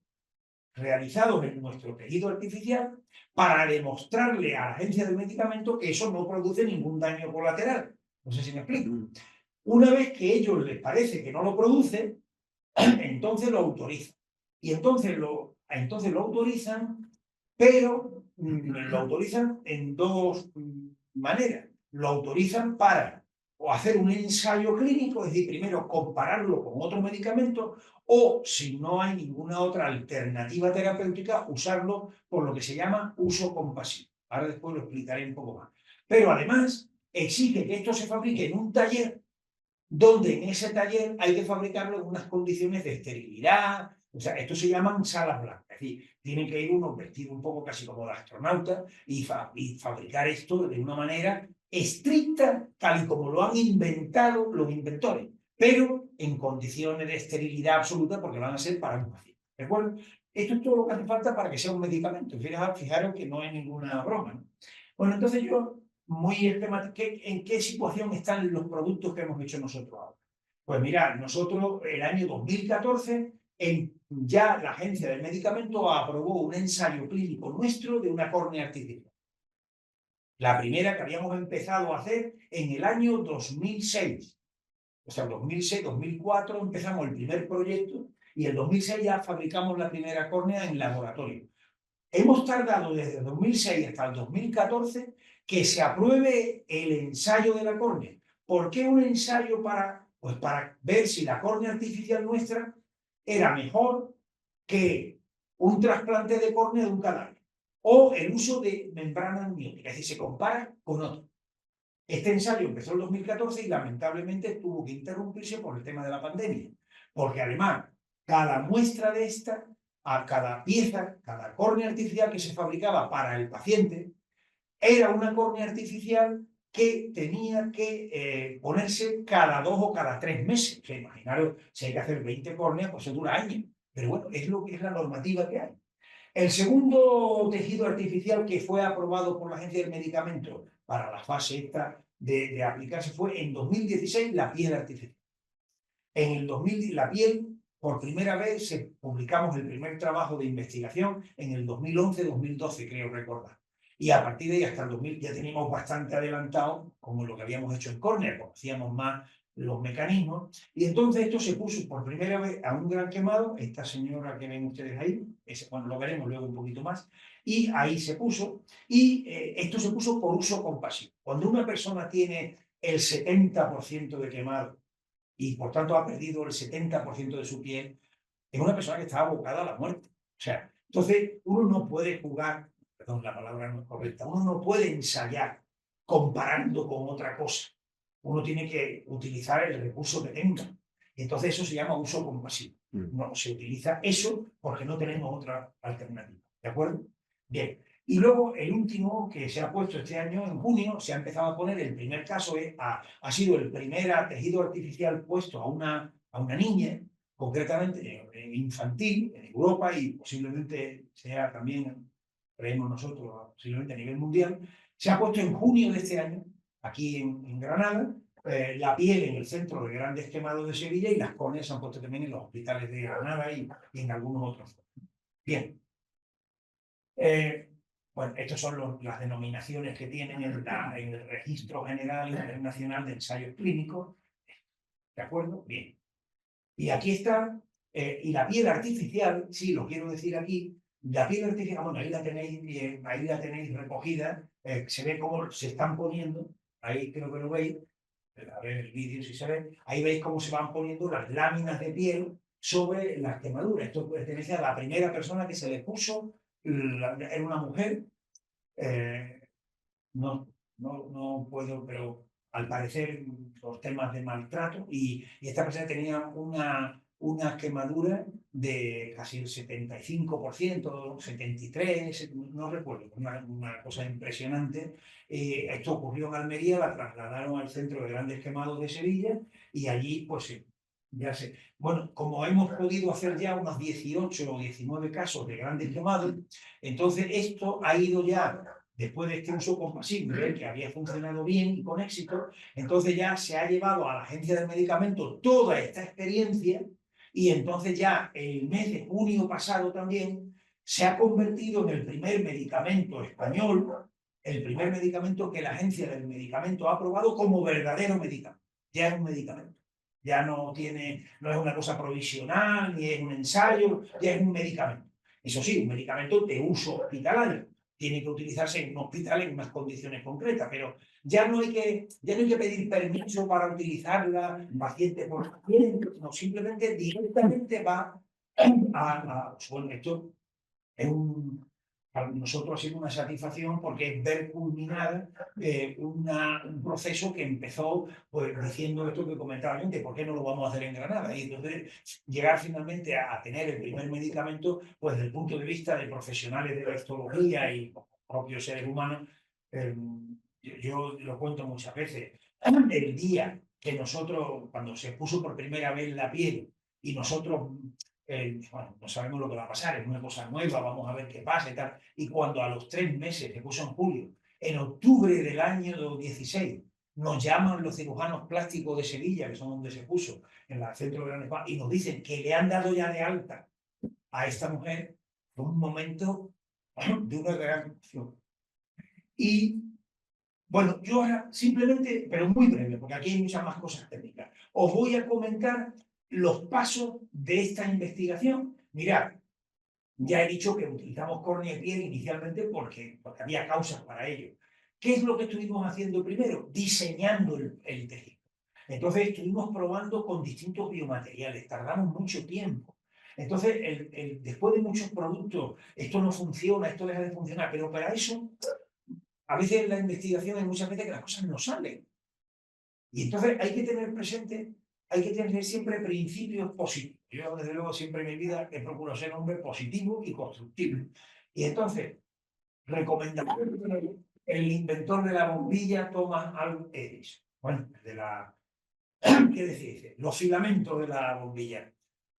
[SPEAKER 3] realizados en nuestro tejido artificial para demostrarle a la agencia del medicamento que eso no produce ningún daño colateral. No sé si me explico. Una vez que a ellos les parece que no lo produce, entonces lo autorizan. Y entonces lo autorizan, pero lo autorizan en dos maneras. Lo autorizan para o hacer un ensayo clínico, es decir, primero compararlo con otro medicamento, o si no hay ninguna otra alternativa terapéutica, usarlo por lo que se llama uso compasivo. Ahora después lo explicaré un poco más. Pero además exige que esto se fabrique en un taller, donde en ese taller hay que fabricarlo en unas condiciones de esterilidad. O sea, esto se llaman salas blancas. Es decir, tienen que ir unos vestidos un poco casi como de astronauta y fabricar esto de una manera estricta, tal y como lo han inventado los inventores, pero en condiciones de esterilidad absoluta, porque van a ser para un paciente. ¿De acuerdo? Esto es todo lo que hace falta para que sea un medicamento. Fijaros que no es ninguna broma, ¿no? Bueno, entonces yo, muy esquemático, ¿en qué situación están los productos que hemos hecho nosotros ahora? Pues mirad, nosotros el año 2014 ya la Agencia del Medicamento aprobó un ensayo clínico nuestro de una córnea artificial. La primera que habíamos empezado a hacer en el año 2006. O sea, 2006, 2004 empezamos el primer proyecto y en 2006 ya fabricamos la primera córnea en laboratorio. Hemos tardado desde el 2006 hasta el 2014 que se apruebe el ensayo de la córnea. ¿Por qué un ensayo? Pues para ver si la córnea artificial nuestra era mejor que un trasplante de córnea de un cadáver o el uso de membrana amniótica, es decir, se compara con otro. Este ensayo empezó en 2014 y lamentablemente tuvo que interrumpirse por el tema de la pandemia, porque además cada muestra de esta, a cada pieza, cada córnea artificial que se fabricaba para el paciente, era una córnea artificial que tenía que ponerse cada 2 o cada 3 meses. O sea, imaginaros, si hay que hacer 20 córneas, pues eso dura años. Pero bueno, es lo que es la normativa que hay. El segundo tejido artificial que fue aprobado por la Agencia del Medicamento para la fase esta de aplicarse fue en 2016 la piel artificial. En el 2000, la piel, por primera vez, publicamos el primer trabajo de investigación en el 2011-2012, creo recordar. Y a partir de ahí hasta el 2000 ya teníamos bastante adelantado, como lo que habíamos hecho en córnea, conocíamos más los mecanismos, y entonces esto se puso por primera vez a un gran quemado, esta señora que ven ustedes ahí, bueno, lo veremos luego un poquito más, y ahí se puso, y esto se puso por uso compasivo. Cuando una persona tiene el 70% de quemado, y por tanto ha perdido el 70% de su piel, es una persona que está abocada a la muerte. O sea, entonces uno no puede jugar, perdón, la palabra no es correcta, uno no puede ensayar comparando con otra cosa. Uno tiene que utilizar el recurso que tenga. Entonces eso se llama uso compasivo. No se utiliza eso porque no tenemos otra alternativa. ¿De acuerdo? Bien. Y luego el último que se ha puesto este año, en junio, se ha empezado a poner, el primer caso ha sido el primer tejido artificial puesto a una niña, concretamente infantil, en Europa y posiblemente sea también, creemos nosotros, posiblemente a nivel mundial. Se ha puesto en junio de este año, aquí en Granada, la piel en el centro de grandes quemados de Sevilla y las córneas se han puesto también en los hospitales de Granada y en algunos otros. Bien. Bueno, estas son las denominaciones que tienen en el Registro General Internacional de Ensayos Clínicos. ¿De acuerdo? Bien. Y aquí está, y la piel artificial, sí, lo quiero decir aquí, la piel artificial, bueno, ahí la tenéis recogida, se ve cómo se están poniendo, ahí creo que lo veis, a ver el vídeo si se ve, ahí veis cómo se van poniendo las láminas de piel sobre las quemaduras. Esto pertenece a la primera persona que se le puso, era una mujer, no puedo, pero al parecer los temas de maltrato, y esta persona tenía una quemadura de casi el 75%, 73%, no recuerdo, una cosa impresionante. Esto ocurrió en Almería, la trasladaron al Centro de Grandes Quemados de Sevilla y allí pues ya sé. Bueno, como hemos podido hacer ya unos 18 o 19 casos de grandes quemados, entonces esto ha ido ya, después de este uso compasivo, que había funcionado bien y con éxito, entonces ya se ha llevado a la Agencia del Medicamento toda esta experiencia Y entonces ya el mes de junio pasado también se ha convertido en el primer medicamento español, el primer medicamento que la Agencia del Medicamento ha aprobado como verdadero medicamento. Ya es un medicamento. Ya no es una cosa provisional, ni es un ensayo, ya es un medicamento. Eso sí, un medicamento de uso hospitalario. Tiene que utilizarse en un hospital en unas condiciones concretas, pero ya no hay que pedir permiso para utilizarla paciente por paciente, no, simplemente directamente va bueno, esto es para nosotros ha sido una satisfacción porque es ver culminada un proceso que empezó pues, diciendo esto que comentaba antes, ¿por qué no lo vamos a hacer en Granada? Y entonces llegar finalmente a tener el primer medicamento, pues desde el punto de vista de profesionales de la histología y propios seres humanos, yo lo cuento muchas veces, el día que nosotros, cuando se puso por primera vez la piel y nosotros bueno, no sabemos lo que va a pasar, es una cosa nueva, vamos a ver qué pasa y tal. Y cuando a los 3 meses, se puso en julio, en octubre del año 16, nos llaman los cirujanos plásticos de Sevilla, que son donde se puso, en el centro de Gran España, y nos dicen que le han dado ya de alta a esta mujer, fue un momento de una gran emoción. Y bueno, yo ahora simplemente, pero muy breve, porque aquí hay muchas más cosas técnicas, os voy a comentar los pasos de esta investigación. Mirad, ya he dicho que utilizamos córnea y piel inicialmente porque había causas para ello. ¿Qué es lo que estuvimos haciendo primero? Diseñando el tejido. Entonces estuvimos probando con distintos biomateriales, tardamos mucho tiempo. Entonces, después de muchos productos, esto no funciona, esto deja de funcionar, pero para eso, a veces en la investigación hay muchas veces que las cosas no salen. Y entonces hay que tener presente, hay que tener siempre principios positivos. Yo, desde luego, siempre en mi vida he procurado ser un hombre positivo y constructivo. Y entonces, recomendación, el inventor de la bombilla, Thomas Alva Edison. Bueno, ¿qué decís? Los filamentos de la bombilla.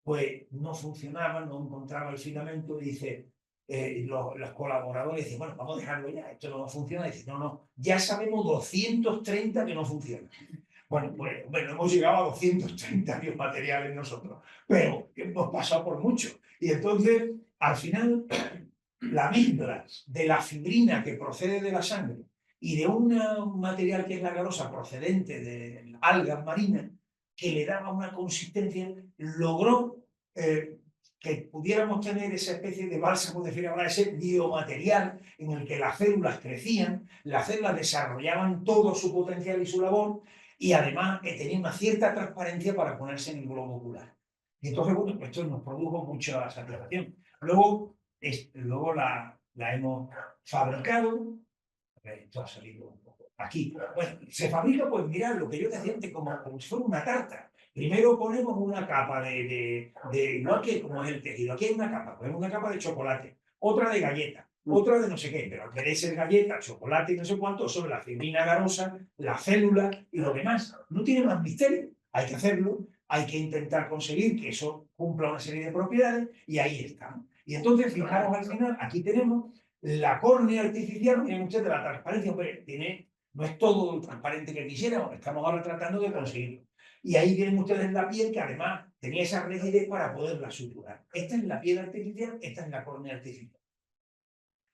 [SPEAKER 3] Pues no funcionaban, no encontraba el filamento y dice, los colaboradores dicen, bueno, vamos a dejarlo ya, esto no funciona. Y dice, no, ya sabemos 230 que no funcionan. Bueno, hemos llegado a 230 biomateriales nosotros, pero hemos pasado por mucho. Y entonces, al final, la mezcla de la fibrina que procede de la sangre y de un material que es la garosa procedente de algas marinas, que le daba una consistencia, logró que pudiéramos tener esa especie de bálsamo de fibra, ese biomaterial en el que las células crecían, las células desarrollaban todo su potencial y su labor, y además tenía una cierta transparencia para ponerse en el globo ocular. Y entonces, bueno, pues esto nos produjo mucha satisfacción. Luego la hemos fabricado. Esto ha salido un poco aquí. Bueno, se fabrica, pues mirad, lo que yo decía antes, como si fuera una tarta. Primero ponemos una capa igual que como es el tejido. Aquí hay una capa, ponemos una capa de chocolate, otra de galleta, otra de no sé qué, pero queréis ser galleta, chocolate y no sé cuánto, sobre la fibrina garosa, la célula y lo demás. No tiene más misterio. Hay que hacerlo, hay que intentar conseguir que eso cumpla una serie de propiedades y ahí estamos. Y entonces, fijaros al final, aquí tenemos la córnea artificial, miren ustedes la transparencia, hombre, no es todo lo transparente que quisiéramos, estamos ahora tratando de conseguirlo. Y ahí tienen ustedes la piel que además tenía esa rigidez para poderla suturar. Esta es la piel artificial, esta es la córnea artificial.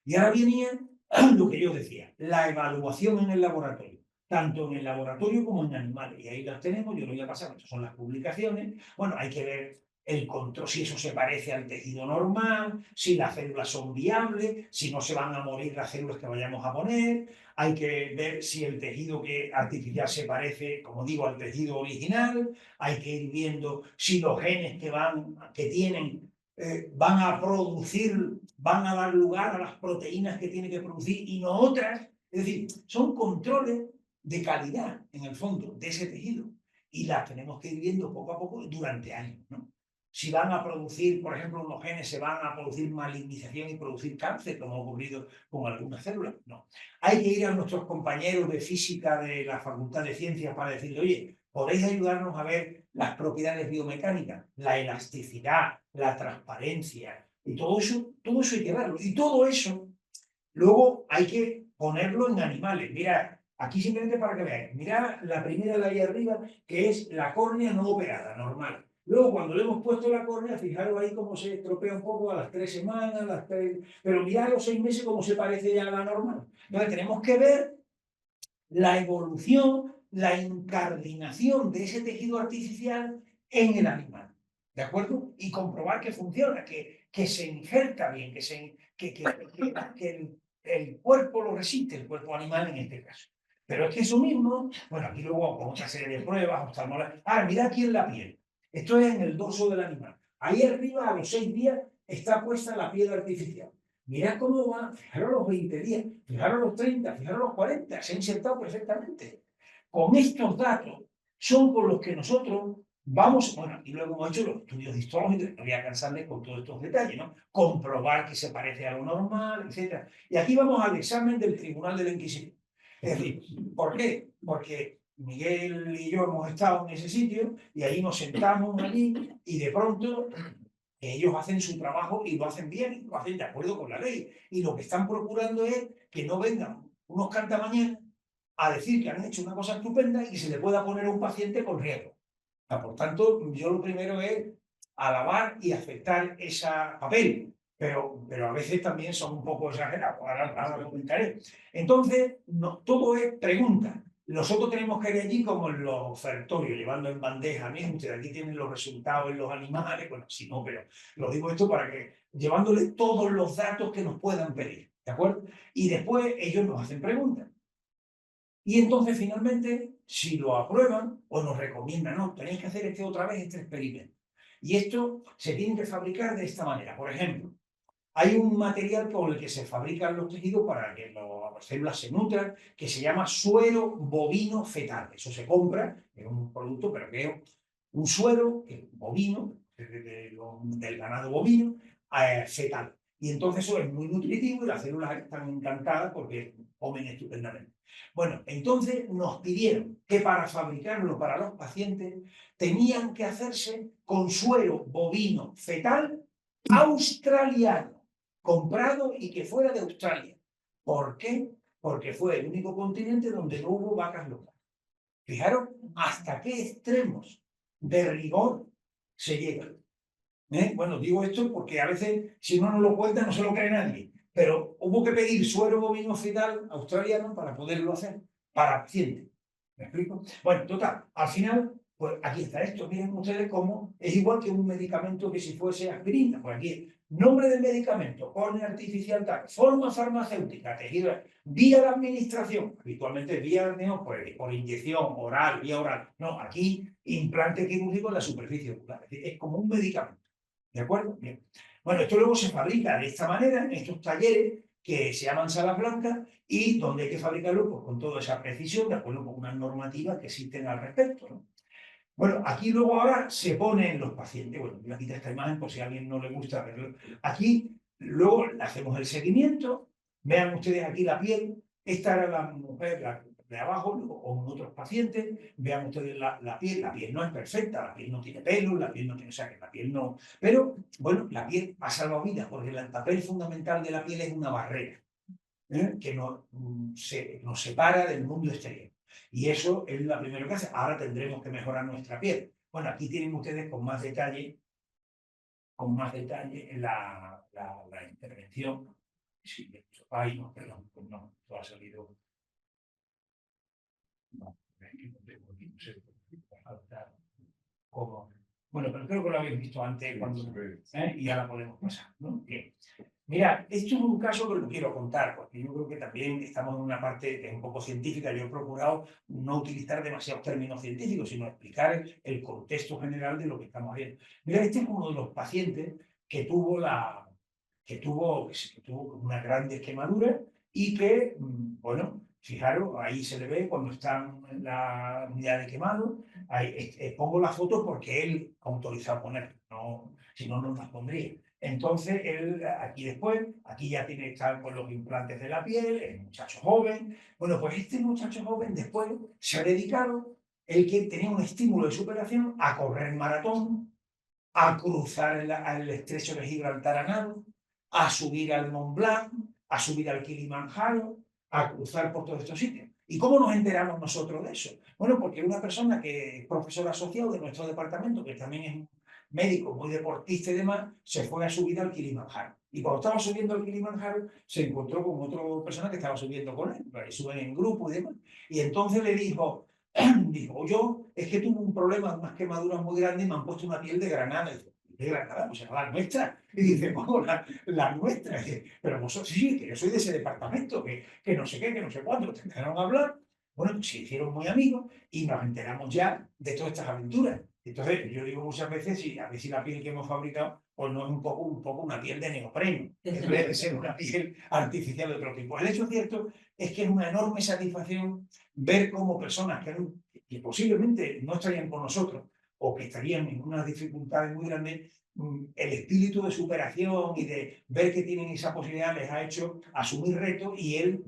[SPEAKER 3] Y ahora venía lo que yo decía, la evaluación en el laboratorio, tanto en el laboratorio como en animales. Y ahí las tenemos, yo lo voy a pasar, estas son las publicaciones. Bueno, hay que ver el control, si eso se parece al tejido normal, si las células son viables, si no se van a morir las células que vayamos a poner. Hay que ver si el tejido artificial se parece, como digo, al tejido original. Hay que ir viendo si los genes que tienen van a producir, van a dar lugar a las proteínas que tienen que producir y no otras. Es decir, son controles de calidad, en el fondo, de ese tejido. Y las tenemos que ir viendo poco a poco durante años, ¿no? Si van a producir, por ejemplo, unos genes se van a producir malignización y producir cáncer, como ha ocurrido con algunas células. No. Hay que ir a nuestros compañeros de física de la Facultad de Ciencias para decirle, oye, ¿podéis ayudarnos a ver las propiedades biomecánicas? La elasticidad, la transparencia, y todo eso hay que verlo. Y todo eso, luego hay que ponerlo en animales. Mira, aquí simplemente para que veáis, mirad la primera de ahí arriba, que es la córnea no operada, normal. Luego, cuando le hemos puesto la córnea, fijaros ahí cómo se estropea un poco a las 3 semanas, pero mirad a los 6 meses cómo se parece ya a la normal. Entonces, tenemos que ver la evolución, la incardinación de ese tejido artificial en el animal, ¿de acuerdo? Y comprobar que funciona, que se injerta bien, que el cuerpo lo resiste, el cuerpo animal en este caso. Pero es que eso mismo, bueno, aquí luego con otra serie de pruebas, oftalmológicas. Mira aquí en la piel. Esto es en el dorso del animal. Ahí arriba, a los 6 días, está puesta la piel artificial. Mirad cómo va, fijaros los 20 días, fijaros los 30, fijaros los 40, se ha insertado perfectamente. Con estos datos son con los que nosotros vamos, bueno, y luego hemos hecho los estudios histológicos, no voy a cansarles con todos estos detalles, ¿no? Comprobar que se parece a lo normal, etc. Y aquí vamos al examen del Tribunal de la Inquisición. Es decir, ¿por qué? Porque Miguel y yo hemos estado en ese sitio y ahí nos sentamos allí y de pronto ellos hacen su trabajo y lo hacen bien, lo hacen de acuerdo con la ley. Y lo que están procurando es que no vengan unos cantamañanas a decir que han hecho una cosa estupenda y que se le pueda poner a un paciente con riesgo. Por tanto, yo lo primero es alabar y aceptar ese papel, pero a veces también son un poco exagerados, ahora lo comentaré. Entonces, no, todo es pregunta. Nosotros tenemos que ir allí como en los ofertorios, llevando en bandeja, miren ustedes, aquí tienen los resultados en los animales, bueno, si no, pero lo digo esto para que, llevándole todos los datos que nos puedan pedir, ¿de acuerdo? Y después ellos nos hacen preguntas. Y entonces, finalmente, si lo aprueban o nos recomiendan, no, tenéis que hacer otra vez este experimento. Y esto se tiene que fabricar de esta manera. Por ejemplo, hay un material con el que se fabrican los tejidos para que las células se nutran, que se llama suero bovino fetal. Eso se compra, es un producto, pero que es un suero bovino, del ganado bovino, fetal. Y entonces eso es muy nutritivo y las células están encantadas porque comen estupendamente. Bueno, entonces nos pidieron que para fabricarlo para los pacientes tenían que hacerse con suero bovino fetal australiano, comprado y que fuera de Australia. ¿Por qué? Porque fue el único continente donde no hubo vacas locas. Fijaros hasta qué extremos de rigor se llega. Bueno, digo esto porque a veces, si uno no lo cuenta, no se lo cree nadie. Pero hubo que pedir suero bovino fetal australiano para poderlo hacer para pacientes. ¿Me explico? Bueno, total, al final, pues aquí está esto. Miren ustedes cómo es igual que un medicamento que si fuese aspirina. Pues aquí, nombre del medicamento, córnea artificial tal, forma farmacéutica, tejido, vía de administración, habitualmente vía no, pues, por inyección oral, vía oral. No, aquí implante quirúrgico en la superficie ocular. Es decir, es como un medicamento. ¿De acuerdo? Bien. Bueno, esto luego se fabrica de esta manera en estos talleres que se llaman salas blancas y donde hay que fabricarlo pues, con toda esa precisión, de acuerdo con unas normativas que existen al respecto, ¿no? Bueno, aquí luego ahora se ponen los pacientes. Bueno, voy a quitar esta imagen por si a alguien no le gusta verlo. Aquí luego hacemos el seguimiento. Vean ustedes aquí la piel. Esta era la mujer de abajo, luego con otros pacientes. Vean ustedes la piel. La piel no es perfecta, la piel no tiene pelo, la piel no tiene, o sea, que la piel no... Pero, bueno, la piel ha salvado vidas porque el papel fundamental de la piel es una barrera que nos separa del mundo exterior. Y eso es lo primero que hace. Ahora tendremos que mejorar nuestra piel. Bueno, aquí tienen ustedes con más detalle la intervención. Sí, ay, no, perdón, pues no, esto ha salido. No, es que no tengo aquí, no sé, falta como. Bueno, pero creo que lo habéis visto antes cuando, y ahora podemos pasar, ¿no? Bien. Mira, esto es un caso que lo quiero contar, porque yo creo que también estamos en una parte que es un poco científica. Yo he procurado no utilizar demasiados términos científicos, sino explicar el contexto general de lo que estamos viendo. Mira, este es uno de los pacientes que tuvo unas grandes quemaduras y que, bueno, fijaros, ahí se le ve cuando está en la unidad de quemado. Ahí, pongo la foto porque él autorizó a ponerla, no, si no, no las pondría. Entonces, él aquí ya tiene que estar con los implantes de la piel, el muchacho joven. Bueno, pues este muchacho joven después se ha dedicado, él que tenía un estímulo de superación, a correr maratón, a cruzar el estrecho de Gibraltar a nado, a subir al Mont Blanc, a subir al Kilimanjaro, a cruzar por todos estos sitios. ¿Y cómo nos enteramos nosotros de eso? Bueno, porque una persona que es profesor asociado de nuestro departamento, que también es médico, muy deportista y demás, se fue a subir al Kilimanjaro. Y cuando estaba subiendo al Kilimanjaro, se encontró con otra persona que estaba subiendo con él, suben en grupo y demás. Y entonces le dijo, yo, es que tuve un problema, unas quemaduras muy grandes y me han puesto una piel de granada. Y dice, ¿de granada? Pues era la nuestra. Y dice, ¿cómo la nuestra? Y dice, pero vosotros, sí, que yo soy de ese departamento, que no sé qué, que no sé cuánto. Te empezaron a hablar. Bueno, pues se hicieron muy amigos y nos enteramos ya de todas estas aventuras. Entonces, yo digo muchas veces, sí, a ver si la piel que hemos fabricado pues no es un poco una piel de neopreno, en vez de ser una piel artificial de otro tipo. El hecho cierto es que es una enorme satisfacción ver cómo personas que posiblemente no estarían con nosotros o que estarían en unas dificultades muy grandes, el espíritu de superación y de ver que tienen esa posibilidad les ha hecho asumir retos y él,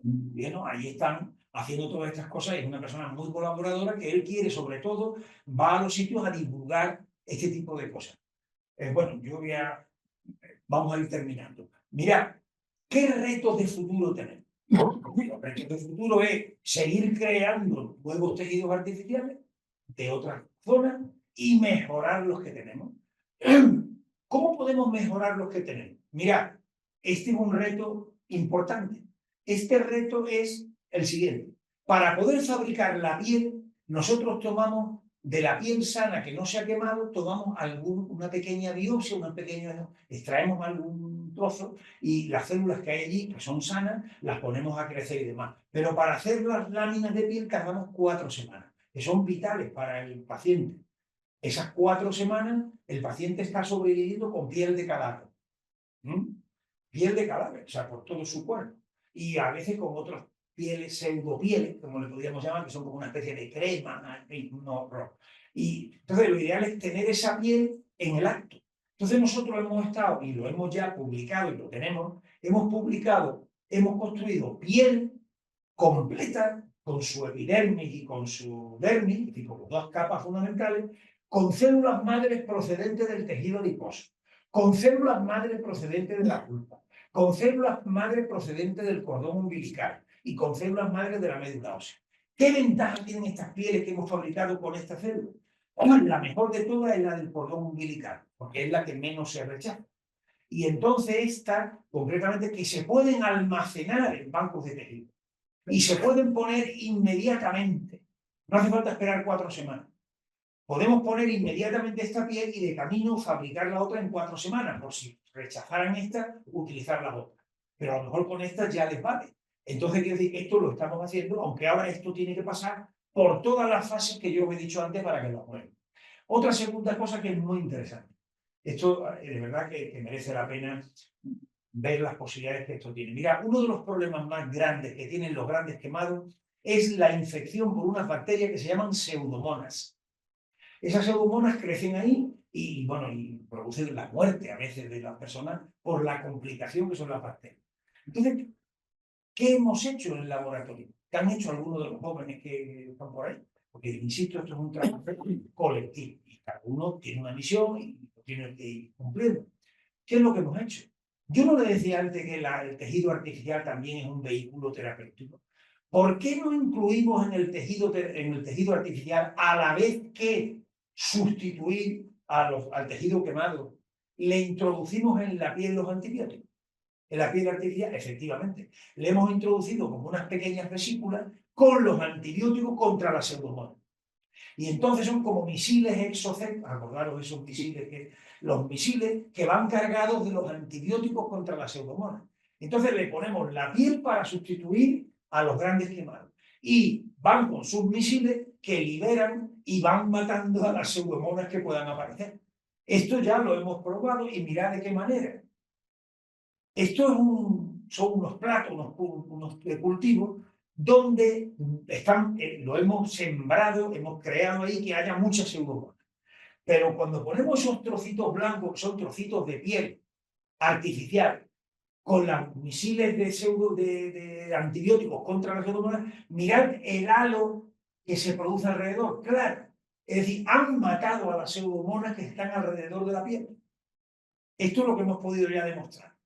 [SPEAKER 3] bueno, ahí están haciendo todas estas cosas. Es una persona muy colaboradora que él quiere, sobre todo, va a los sitios a divulgar este tipo de cosas. Bueno, vamos a ir terminando. Mira, ¿qué retos de futuro tenemos? Los retos de futuro es seguir creando nuevos tejidos artificiales de otras zonas y mejorar los que tenemos. ¿Cómo podemos mejorar los que tenemos? Mira, este es un reto importante. Este reto es el siguiente. Para poder fabricar la piel, nosotros tomamos de la piel sana que no se ha quemado, tomamos una pequeña biopsia, extraemos algún trozo y las células que hay allí, que son sanas, las ponemos a crecer y demás. Pero para hacer las láminas de piel tardamos 4 semanas, que son vitales para el paciente. Esas 4 semanas el paciente está sobreviviendo con piel de cadáver. Piel de cadáver, o sea, por todo su cuerpo. Y a veces con otras pieles, pseudopieles, como le podríamos llamar, que son como una especie de crema, un horror. Y entonces lo ideal es tener esa piel en el acto. Entonces nosotros hemos estado, y lo hemos ya publicado y lo tenemos, hemos construido piel completa con su epidermis y con su dermis, es decir, con las 2 capas fundamentales, con células madres procedentes del tejido adiposo, con células madres procedentes de la pulpa, con células madres procedentes del cordón umbilical y con células madres de la médula ósea. ¿Qué ventaja tienen estas pieles que hemos fabricado con estas células? La mejor de todas es la del cordón umbilical, porque es la que menos se rechaza. Y entonces esta, concretamente, que se pueden almacenar en bancos de tejido y se pueden poner inmediatamente. No hace falta esperar 4 semanas. Podemos poner inmediatamente esta piel y de camino fabricar la otra en 4 semanas, por si rechazaran esta, utilizar la otra. Pero a lo mejor con esta ya les vale. Entonces, quiero decir, esto lo estamos haciendo, aunque ahora esto tiene que pasar por todas las fases que yo os he dicho antes para que lo aprueben. Otra segunda cosa que es muy interesante. Esto de verdad que merece la pena ver las posibilidades que esto tiene. Mira, uno de los problemas más grandes que tienen los grandes quemados es la infección por unas bacterias que se llaman pseudomonas. Esas pseudomonas crecen ahí y, bueno, y producen la muerte a veces de las personas por la complicación que son las bacterias. Entonces, ¿qué hemos hecho en el laboratorio? ¿Qué han hecho algunos de los jóvenes que están por ahí? Porque, insisto, esto es un trabajo colectivo y cada uno tiene una misión y tiene que ir cumpliendo. ¿Qué es lo que hemos hecho? Yo no le decía antes que el tejido artificial también es un vehículo terapéutico. ¿Por qué no incluimos en el tejido artificial, a la vez que sustituir al tejido quemado, le introducimos en la piel los antibióticos? En la piel artificial, efectivamente, le hemos introducido como unas pequeñas vesículas con los antibióticos contra la pseudomonas. Y entonces son como misiles exocet, acordaros de esos misiles, los misiles que van cargados de los antibióticos contra la pseudomonas. Entonces le ponemos la piel para sustituir a los grandes quemados. Y van con sus misiles que liberan y van matando a las pseudomonas que puedan aparecer. Esto ya lo hemos probado y mirad de qué manera. Esto son unos platos, unos cultivos donde lo hemos sembrado, hemos creado ahí que haya muchas pseudomonas. Pero cuando ponemos esos trocitos blancos, que son trocitos de piel artificial, con los misiles de antibióticos contra las pseudomonas, mirad el halo que se produce alrededor. Claro, es decir, han matado a las pseudomonas que están alrededor de la piel. Esto es lo que hemos podido ya demostrar.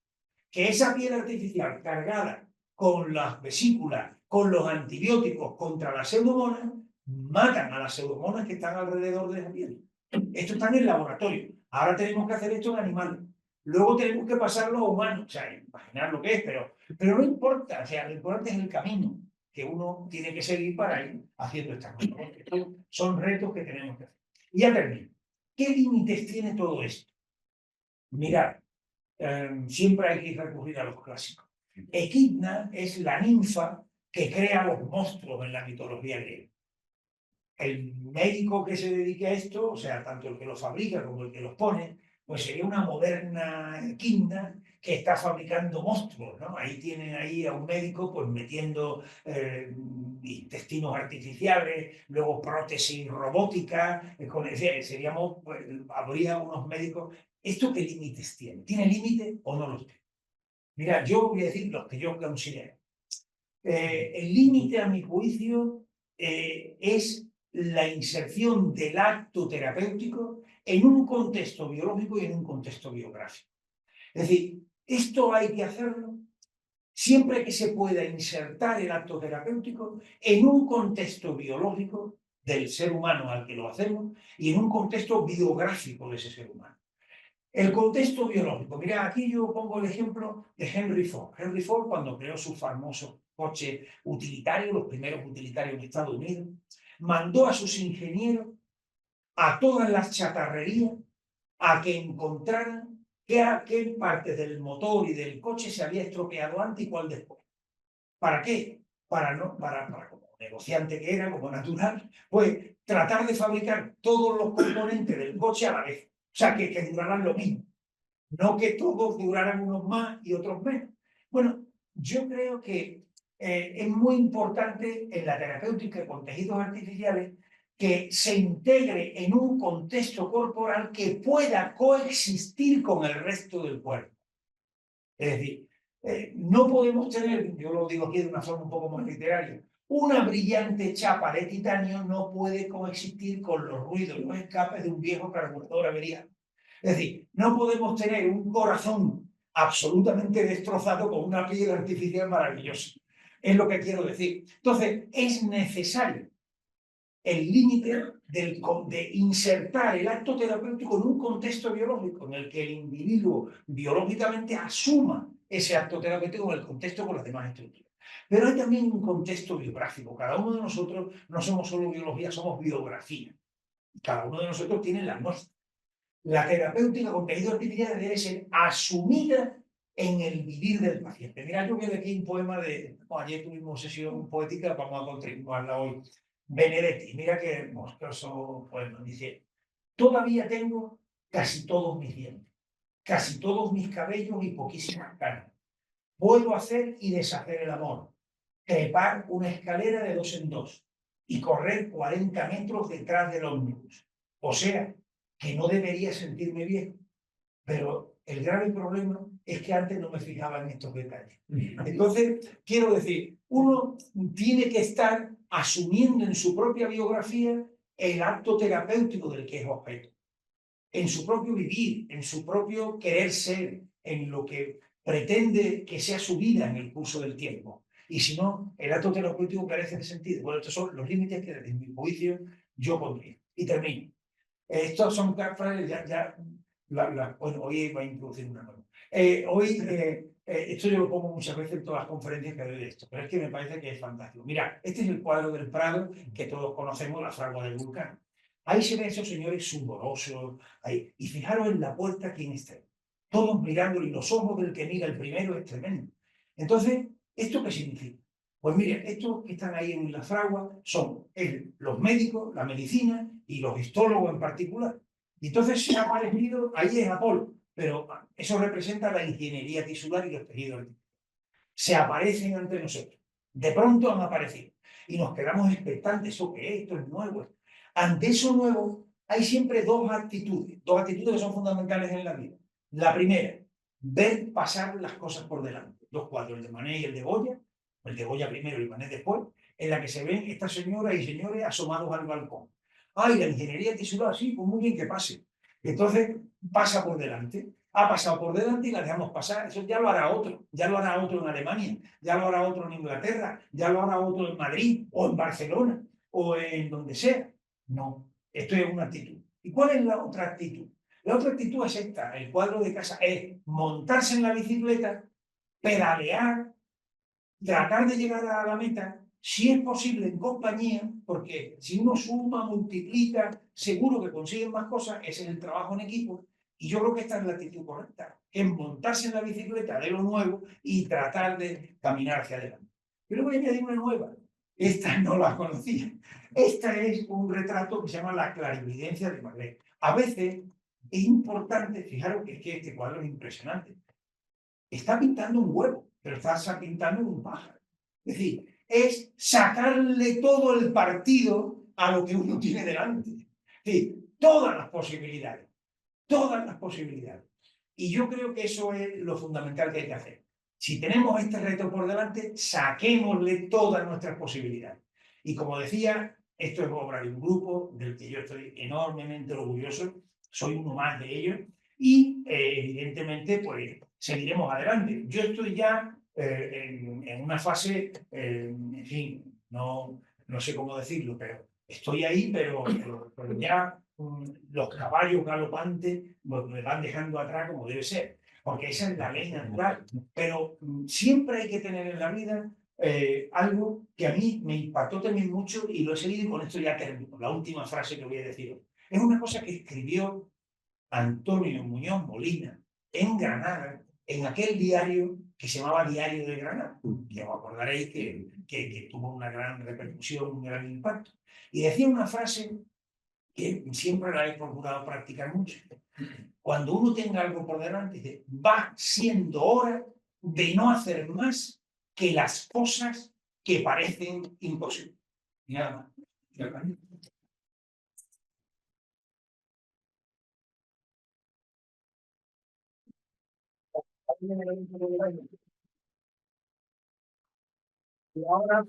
[SPEAKER 3] Que esa piel artificial cargada con las vesículas, con los antibióticos contra las pseudomonas, matan a las pseudomonas que están alrededor de la piel. Esto está en el laboratorio. Ahora tenemos que hacer esto en animales. Luego tenemos que pasarlo a humanos. O sea, imaginar lo que es, pero no importa. O sea, lo importante es el camino que uno tiene que seguir para ir haciendo estas cosas. Estos son retos que tenemos que hacer. Y ya termino. ¿Qué límites tiene todo esto? Mirad, siempre hay que recurrir a los clásicos. Equidna es la ninfa que crea los monstruos en la mitología griega. El médico que se dedique a esto, o sea, tanto el que los fabrica como el que los pone, pues sería una moderna equidna que está fabricando monstruos, ¿no? Ahí tienen ahí a un médico pues metiendo intestinos artificiales, luego prótesis robótica, seríamos, pues, habría unos médicos. ¿Esto qué límites tiene? ¿Tiene límite o no los tiene? Mira, yo voy a decir los que yo considero. El límite, a mi juicio, es la inserción del acto terapéutico en un contexto biológico y en un contexto biográfico. Es decir, esto hay que hacerlo siempre que se pueda insertar el acto terapéutico en un contexto biológico del ser humano al que lo hacemos y en un contexto biográfico de ese ser humano. El contexto biológico. Mira, aquí yo pongo el ejemplo de Henry Ford. Henry Ford, cuando creó su famoso coche utilitario, los primeros utilitarios en Estados Unidos, mandó a sus ingenieros a todas las chatarrerías a que encontraran qué partes del motor y del coche se había estropeado antes y cuál después. ¿Para qué? Para como negociante que era, como natural, pues tratar de fabricar todos los componentes del coche a la vez. O sea, que duraran lo mismo. No que todos duraran unos más y otros menos. Bueno, yo creo que es muy importante en la terapéutica con tejidos artificiales que se integre en un contexto corporal que pueda coexistir con el resto del cuerpo. Es decir, no podemos tener, yo lo digo aquí de una forma un poco más literaria, una brillante chapa de titanio no puede coexistir con los ruidos y los escapes de un viejo carburador averiado. Es decir, no podemos tener un corazón absolutamente destrozado con una piel artificial maravillosa. Es lo que quiero decir. Entonces, es necesario el límite de insertar el acto terapéutico en un contexto biológico en el que el individuo biológicamente asuma ese acto terapéutico en el contexto con las demás estructuras. Pero hay también un contexto biográfico. Cada uno de nosotros no somos solo biología, somos biografía. Cada uno de nosotros tiene la nuestra. La terapéutica con tejidos artificiales debe ser asumida en el vivir del paciente. Mira, yo veo aquí un poema de... ayer tuvimos sesión poética, vamos a continuarla hoy. Benedetti, mira qué hermoso poema. Dice, todavía tengo casi todos mis dientes, casi todos mis cabellos y poquísimas canas. Puedo hacer y deshacer el amor, trepar una escalera de 2 en 2 y correr 40 metros detrás del ómnibus. O sea, que no debería sentirme viejo, pero el grave problema es que antes no me fijaba en estos detalles. Entonces, quiero decir, uno tiene que estar asumiendo en su propia biografía el acto terapéutico del que es objeto, en su propio vivir, en su propio querer ser, en lo que pretende que sea su vida en el curso del tiempo. Y si no, el acto terapéutico carece de sentido. Bueno, estos son los límites que desde mi juicio yo pondría. Y termino. Estos son frases, bueno, hoy va a introducir una nueva. Esto yo lo pongo muchas veces en todas las conferencias que doy de esto, pero es que me parece que es fantástico. Mira, este es el cuadro del Prado, que todos conocemos, la fragua del Vulcano. Ahí se ven esos señores sudorosos, ahí. Y fijaros en la puerta quién está. Todos mirándolo y los ojos del que mira el primero es tremendo. Entonces, ¿esto qué significa? Pues mire, estos que están ahí en la fragua son los médicos, la medicina y los histólogos en particular. Y entonces se ha aparecido, ahí es Apolo, pero eso representa la ingeniería tisular y los tejidos artificiales. Se aparecen ante nosotros. De pronto han aparecido. Y nos quedamos expectantes, ¿eso qué es? Esto es nuevo. Ante eso nuevo, hay siempre dos actitudes que son fundamentales en la vida. La primera, ver pasar las cosas por delante. Dos cuadros, el de Manet y el de Goya primero y Manet después, en la que se ven estas señoras y señores asomados al balcón. ¡Ay, la ingeniería tisular! Sí, pues muy bien que pase. Entonces pasa por delante. Ha pasado por delante y la dejamos pasar. Eso ya lo hará otro. Ya lo hará otro en Alemania, ya lo hará otro en Inglaterra, ya lo hará otro en Madrid o en Barcelona o en donde sea. No, esto es una actitud. ¿Y cuál es la otra actitud? La otra actitud es esta, el cuadro de casa es montarse en la bicicleta, pedalear, tratar de llegar a la meta, si es posible en compañía, porque si uno suma, multiplica, seguro que consiguen más cosas, ese es el trabajo en equipo. Y yo creo que esta es la actitud correcta, que es montarse en la bicicleta de lo nuevo y tratar de caminar hacia adelante. Yo le voy a añadir una nueva. Esta no la conocía. Esta es un retrato que se llama La clarividencia de Magritte. A veces es importante, fijaros que es que este cuadro es impresionante. Está pintando un huevo, pero está pintando un pájaro. Es decir, es sacarle todo el partido a lo que uno tiene delante. Es decir, todas las posibilidades. Todas las posibilidades. Y yo creo que eso es lo fundamental que hay que hacer. Si tenemos este reto por delante, saquémosle todas nuestras posibilidades. Y como decía, esto es obra de un grupo del que yo estoy enormemente orgulloso, soy uno más de ellos, y evidentemente pues seguiremos adelante. Yo estoy ya en una fase, en fin, no sé cómo decirlo, pero estoy ahí, pero ya los caballos galopantes me van dejando atrás como debe ser, porque esa es la ley natural. Pero siempre hay que tener en la vida algo que a mí me impactó también mucho y lo he seguido y con esto ya termino. La última frase que voy a decir. Es una cosa que escribió Antonio Muñoz Molina en Granada, en aquel diario que se llamaba Diario de Granada, que os acordaréis que tuvo una gran repercusión, un gran impacto. Y decía una frase que siempre la he procurado practicar mucho. Cuando uno tenga algo por delante, dice, va siendo hora de no hacer más que las cosas que parecen imposibles. Y nada más. Y ahora,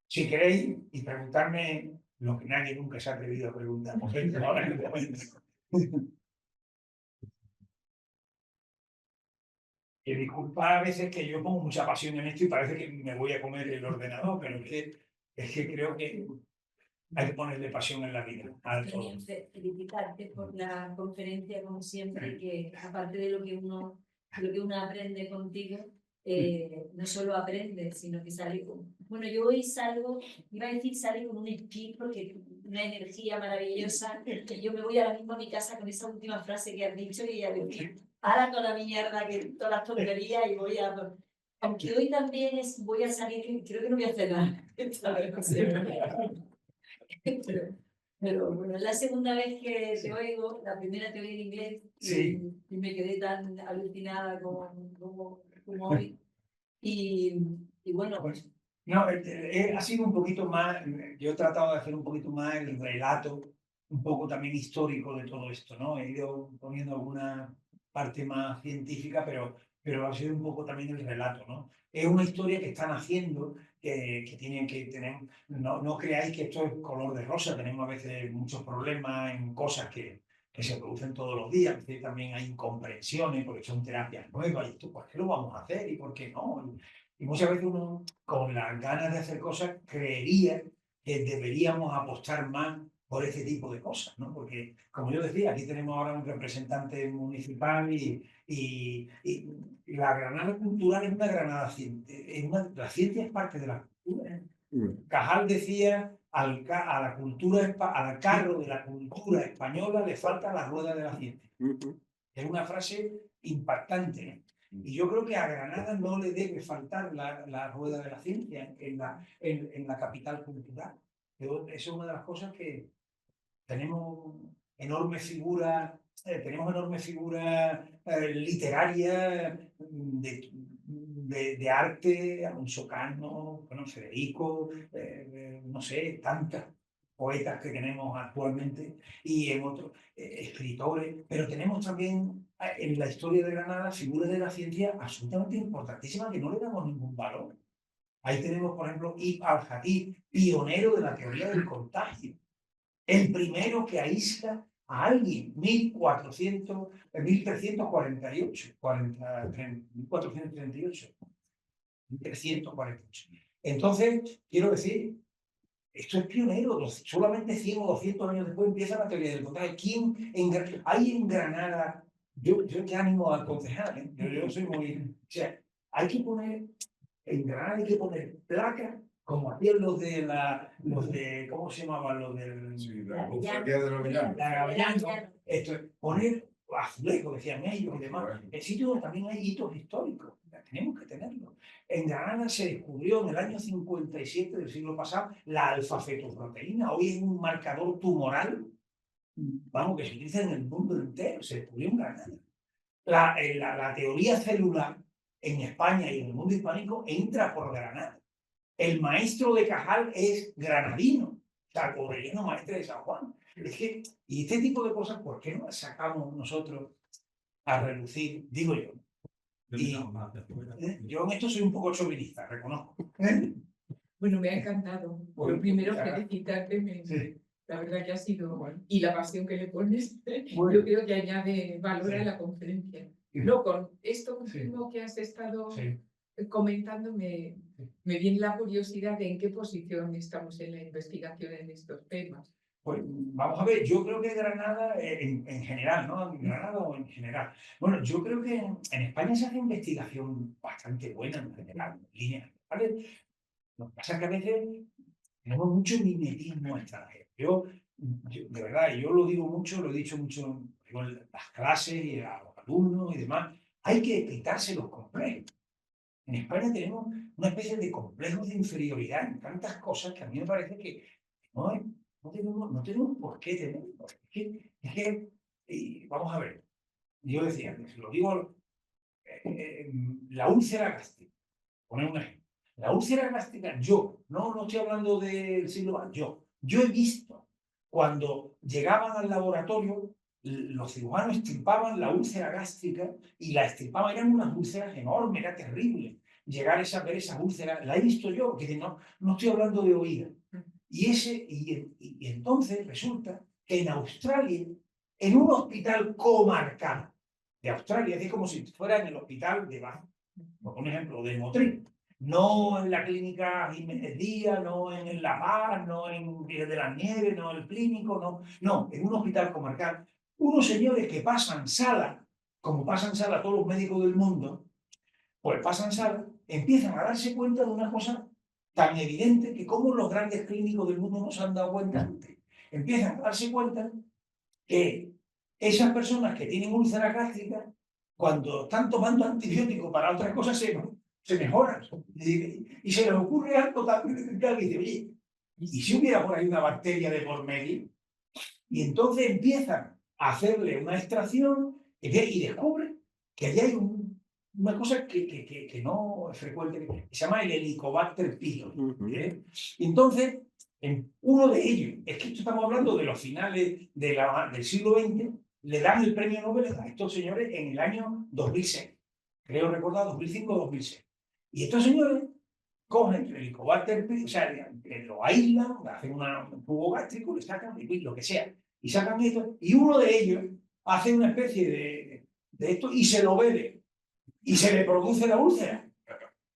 [SPEAKER 3] si queréis, y preguntarme lo que nadie nunca se ha atrevido a preguntar, porque ahora en el momento. Y disculpa a veces que yo pongo mucha pasión en esto y parece que me voy a comer el ordenador, pero es que creo que hay que ponerle pasión en la vida.
[SPEAKER 4] También felicitarte por la conferencia, como siempre, que aparte de lo que uno aprende contigo, no solo aprende, sino que sale con... Bueno, yo hoy salgo, iba a decir sale con un espíritu, porque una energía maravillosa, que yo me voy ahora mismo a mi casa con esa última frase que has dicho y ya le digo, ahora toda la mierda, que todas las tonterías y voy a... Aunque hoy también voy a salir, creo que no voy a hacer nada. Pero bueno, es la segunda vez que te oigo, la primera te oí en inglés y me quedé tan alucinada como hoy. Y bueno, pues...
[SPEAKER 3] No, ha sido un poquito más, yo he tratado de hacer un poquito más el relato, un poco también histórico de todo esto, ¿no? He ido poniendo alguna parte más científica, pero ha sido un poco también el relato, ¿no? Es una historia que están haciendo, que tienen que tener, no creáis que esto es color de rosa, tenemos a veces muchos problemas en cosas que se producen todos los días, a veces también hay incomprensiones porque son terapias nuevas, y esto, ¿por qué lo vamos a hacer y por qué no? Y muchas veces uno, con las ganas de hacer cosas, creería que deberíamos apostar más por este tipo de cosas, ¿no? Porque, como yo decía, aquí tenemos ahora un representante municipal y la Granada cultural es una Granada científica. La ciencia es parte de la cultura. Cajal decía, al carro de la cultura española le falta la rueda de la ciencia. Es una frase impactante, ¿no? Y yo creo que a Granada no le debe faltar la rueda de la ciencia en la capital cultural. Eso es una de las cosas que tenemos enormes figuras literarias de arte, Alonso Cano, bueno, Federico, no sé, tantas poetas que tenemos actualmente y en otros escritores, pero tenemos también en la historia de Granada figuras de la ciencia absolutamente importantísimas que no le damos ningún valor. Ahí tenemos, por ejemplo, Ibn al-Jatib, pionero de la teoría del contagio, el primero que aísla a alguien, 1348. 1348. Entonces, quiero decir esto es pionero, solamente 100 o 200 años después empieza la teoría del contagio. Hay en Granada, yo te animo a aconsejar, ¿eh? Yo soy muy... O sea, hay que poner, en Granada hay que poner placas, como hacían los de, ¿cómo se llamaban? Los del...
[SPEAKER 5] Sí, la cofradía de los villanos.
[SPEAKER 3] La Gavellano, esto, poner azulejos, decían ellos y demás. El sitio donde también hay hitos históricos, tenemos que tenerlo. En Granada se descubrió en el año 57 del siglo pasado la alfa-fetoproteína. Hoy es un marcador tumoral, vamos, que se utiliza en el mundo entero, se descubrió en Granada. La teoría celular en España y en el mundo hispánico entra por Granada. El maestro de Cajal es granadino, salvadoreño, maestre de San Juan. Es que, y este tipo de cosas, ¿por qué no las sacamos nosotros a relucir? Digo yo. Y, yo en esto soy un poco chauvinista, reconozco.
[SPEAKER 6] Bueno, me ha encantado. Lo primero, felicitarte.
[SPEAKER 3] Sí.
[SPEAKER 6] La verdad que ha sido... Y la pasión que le pones,
[SPEAKER 3] Bueno.
[SPEAKER 6] yo creo que añade valor a la conferencia. No, con esto último que has estado comentando, me viene la curiosidad de en qué posición estamos en la investigación en estos temas.
[SPEAKER 3] Pues vamos a ver, yo creo que Granada, en general, ¿no? ¿En Granada o en general? Bueno, yo creo que en España se hace investigación bastante buena en general, en línea, ¿vale? Lo que pasa es que a veces tenemos mucho mimetismo extranjero. Yo, de verdad, yo lo digo mucho, lo he dicho mucho en las clases y a los alumnos y demás, hay que quitarse los complejos. En España tenemos una especie de complejos de inferioridad en tantas cosas que a mí me parece que no tenemos por qué tenerlo. Vamos a ver, yo decía antes, lo digo, la úlcera gástrica, poner un ejemplo. La úlcera gástrica, no estoy hablando del siglo XX, yo he visto cuando llegaban al laboratorio, los cirujanos extirpaban la úlcera gástrica y la extirpaban, eran unas úlceras enormes, era terrible llegar a ver esa úlcera, la he visto yo, que no estoy hablando de oída. Y entonces resulta que en Australia, en un hospital comarcal de Australia, es como si fuera en el hospital de Bath, por un ejemplo, de Motril, no en la clínica Jiménez Díaz, no en La Paz, no en Villas de las Nieves, no en el clínico, no, en un hospital comarcal, unos señores que pasan sala, como pasan sala todos los médicos del mundo, pues pasan sala, empiezan a darse cuenta de una cosa tan evidente que como los grandes clínicos del mundo no se han dado cuenta antes. Empiezan a darse cuenta que esas personas que tienen úlcera gástrica, cuando están tomando antibióticos para otras cosas, se mejoran. Y se les ocurre algo tan que dice, oye, ¿y si hubiera por ahí una bacteria de por medio? Y entonces empiezan a hacerle una extracción y descubren que allí hay una cosa que no es frecuente, que se llama el Helicobacter pylori. Entonces, uno de ellos, es que estamos hablando de los finales del siglo XX, le dan el premio Nobel a estos señores en el año 2006. Creo recordar, 2005 o 2006. Y estos señores cogen el Helicobacter pylori, o sea, lo aíslan, hacen un tubo gástrico, le sacan lo que sea, y sacan esto, y uno de ellos hace una especie de esto y se lo bebe. Y se le produce la úlcera.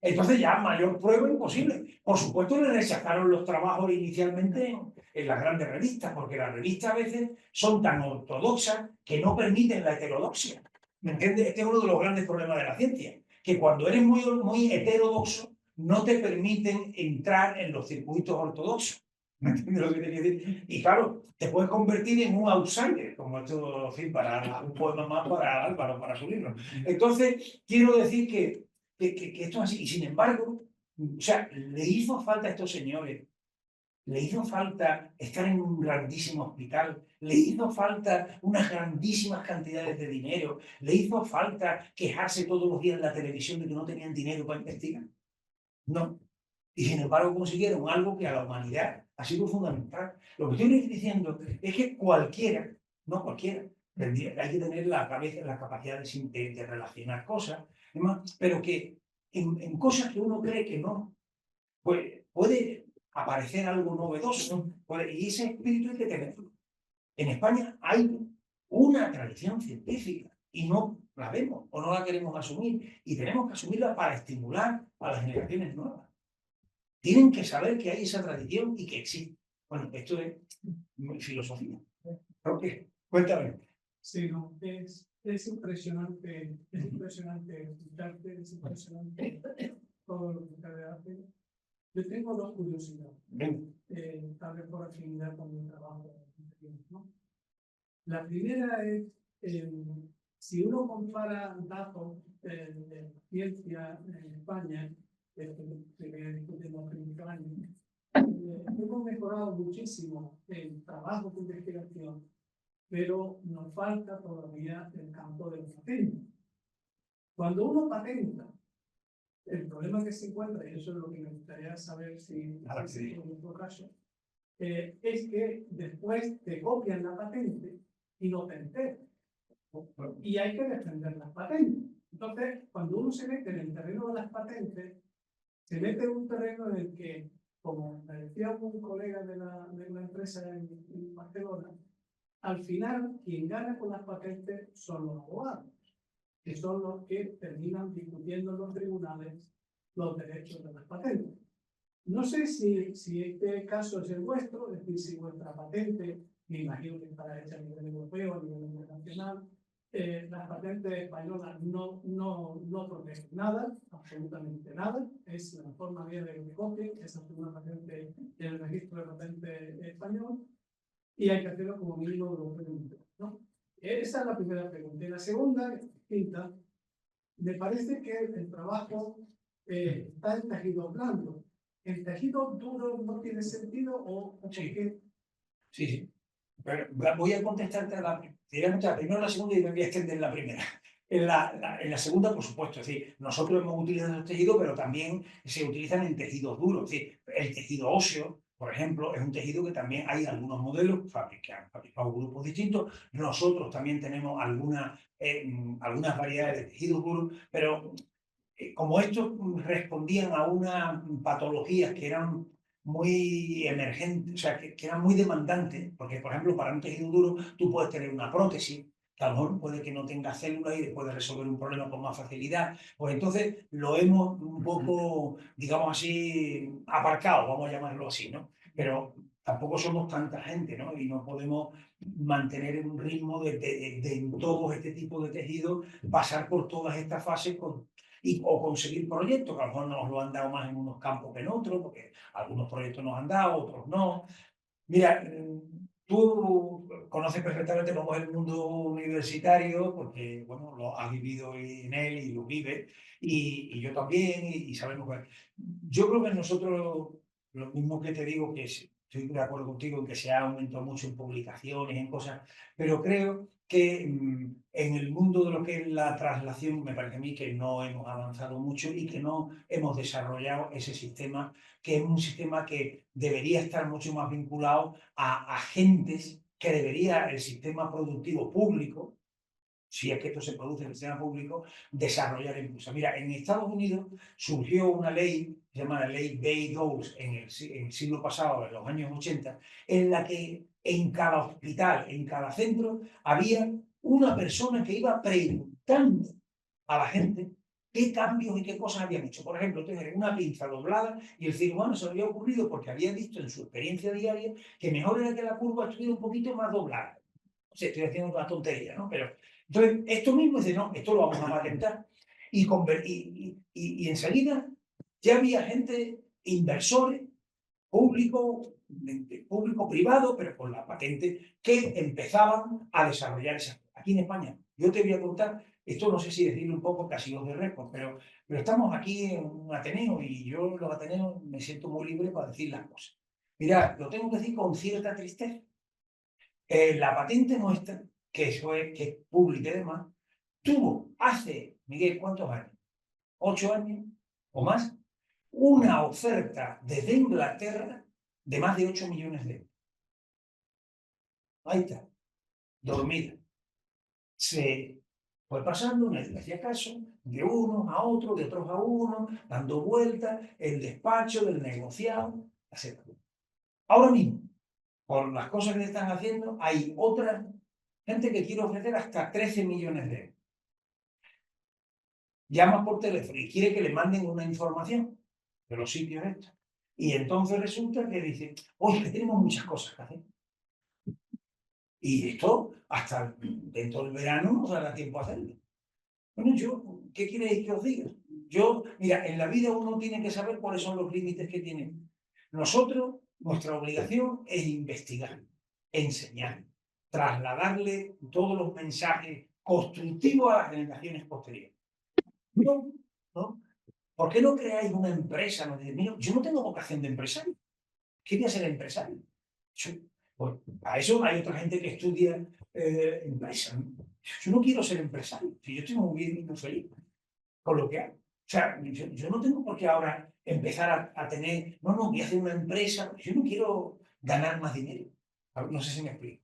[SPEAKER 3] Entonces ya mayor prueba imposible. Por supuesto le rechazaron los trabajos inicialmente en las grandes revistas, porque las revistas a veces son tan ortodoxas que no permiten la heterodoxia. ¿Me entiendes? Este es uno de los grandes problemas de la ciencia, que cuando eres muy heterodoxo no te permiten entrar en los circuitos ortodoxos. ¿Me entiendes lo que te quiero decir? Y claro, te puedes convertir en un outsider, como esto, en fin, para un poema más para Álvaro, para su libro. Entonces, quiero decir que esto es así. Y sin embargo, o sea, le hizo falta a estos señores, le hizo falta estar en un grandísimo hospital, le hizo falta unas grandísimas cantidades de dinero, le hizo falta quejarse todos los días en la televisión de que no tenían dinero para investigar. No. Y sin embargo consiguieron algo que a la humanidad ha sido fundamental. Lo que estoy diciendo es que cualquiera, hay que tener la capacidad de relacionar cosas, pero que en cosas que uno cree que no, pues puede aparecer algo novedoso, ¿no? Y ese espíritu hay que tenerlo. En España hay una tradición científica y no la vemos o no la queremos asumir, y tenemos que asumirla para estimular a las generaciones nuevas. tienen que saber que hay esa tradición y que existe. Bueno, esto es filosofía. ¿Por qué? Cuéntame.
[SPEAKER 7] Sí, no, es impresionante escucharte, es impresionante todo lo que te hace. Yo tengo dos curiosidades, tal vez por afinidad con mi trabajo, ¿no? La primera es, si uno compara datos de ciencia en España, que discutimos hace muchos años, hemos mejorado muchísimo el trabajo de investigación, pero nos falta todavía el campo de la patente. Cuando uno patenta, el problema que se encuentra, y eso es lo que me gustaría saber si es en nuestro caso, es que después te copian la patente y no te enteras. Y hay que defender las patentes. Entonces, cuando uno se mete en el terreno de las patentes, se mete en un terreno en el que, como me decía un colega de la empresa en Barcelona, al final, quien gana con las patentes son los abogados, que son los que terminan discutiendo en los tribunales los derechos de las patentes. No sé si este caso es el vuestro, es decir, si vuestra patente, me imagino que estará hecha a nivel europeo, a nivel internacional, las patentes españolas no protegen nada, absolutamente nada, es la forma vía de que copien, esa es una patente en el registro de patentes español, y hay que hacerlo como mínimo europeo, ¿no? Esa es la primera pregunta. Y la segunda, distinta, me parece que el trabajo está en tejido blando. ¿El tejido duro no tiene sentido o
[SPEAKER 3] Sí.
[SPEAKER 7] qué?
[SPEAKER 3] Sí. Pero voy a contestarte a la primera, la segunda y me voy a extender la primera. En la segunda, por supuesto, es decir, nosotros hemos utilizado el tejido, pero también se utilizan en tejidos duros. Es decir, el tejido óseo, por ejemplo, es un tejido que también hay algunos modelos fabricados grupos distintos. Nosotros también tenemos algunas variedades de tejidos duros, pero como estos respondían a unas patologías que eran muy emergentes, o sea, que eran muy demandantes, porque, por ejemplo, para un tejido duro tú puedes tener una prótesis, que a lo mejor puede que no tenga células y puede resolver un problema con más facilidad. Pues entonces lo hemos un poco, digamos así, aparcado, vamos a llamarlo así, ¿no? Pero tampoco somos tanta gente, ¿no? Y no podemos mantener un ritmo de en todo este tipo de tejidos, pasar por todas estas fases o conseguir proyectos, que a lo mejor nos lo han dado más en unos campos que en otros, porque algunos proyectos nos han dado, otros no. Mira, tú conoces perfectamente cómo es el mundo universitario, porque, bueno, lo has vivido en él y lo vives, y yo también, y sabemos que... Yo creo que nosotros, lo mismo que te digo, que estoy de acuerdo contigo en que se ha aumentado mucho en publicaciones, en cosas, pero creo que en el mundo de lo que es la traslación, me parece a mí que no hemos avanzado mucho y que no hemos desarrollado ese sistema, que es un sistema que debería estar mucho más vinculado a agentes que debería el sistema productivo público, si es que esto se produce en el sistema público, desarrollar e impulsar. Mira, en Estados Unidos surgió una ley, se llama la ley Bayh-Dole, en el siglo pasado, en los años 80, en la que en cada hospital, en cada centro, había una persona que iba preguntando a la gente qué cambios y qué cosas habían hecho. Por ejemplo, tener una pinza doblada y el cirujano se le había ocurrido porque había visto en su experiencia diaria que mejor era que la curva estuviera un poquito más doblada. O sea, estoy haciendo una tontería, ¿no? Pero entonces, esto mismo dice, no, esto lo vamos a patentar. Y enseguida ya había gente, inversores, público-privado, pero con la patente, que empezaban a desarrollar esas. Aquí en España, yo te voy a contar, esto no sé si decirlo un poco casi los de récord, pero estamos aquí en un Ateneo y yo en los Ateneos me siento muy libre para decir las cosas. Mira, lo tengo que decir con cierta tristeza. La patente nuestra, que es pública y demás, tuvo hace, Miguel, ¿cuántos años? 8 años o más, una oferta desde Inglaterra de más de 8 millones de euros. Ahí está, dormida. Se fue pasando, nadie hacía caso, de uno a otro, de otros a uno, dando vueltas, el despacho del negociado, etc. Ahora mismo, por las cosas que están haciendo, hay otra gente que quiere ofrecer hasta 13 millones de euros. Llama por teléfono y quiere que le manden una información de los sitios estos. Y entonces resulta que dicen, oye, que tenemos muchas cosas que hacer. Y esto, hasta dentro del verano, nos dará tiempo a hacerlo. Bueno, ¿qué queréis que os diga? Mira, en la vida uno tiene que saber cuáles son los límites que tiene. Nosotros, nuestra obligación es investigar, enseñar, trasladarle todos los mensajes constructivos a las generaciones posteriores. ¿No? ¿Por qué no creáis una empresa? Mira, yo no tengo vocación de empresario. Quería ser empresario. A eso hay otra gente que estudia empresa. Yo no quiero ser empresario. Si yo estoy muy bien y muy feliz con lo que hago. O sea, yo no tengo por qué ahora empezar a tener, no, voy a hacer una empresa. Yo no quiero ganar más dinero. No sé si me explico.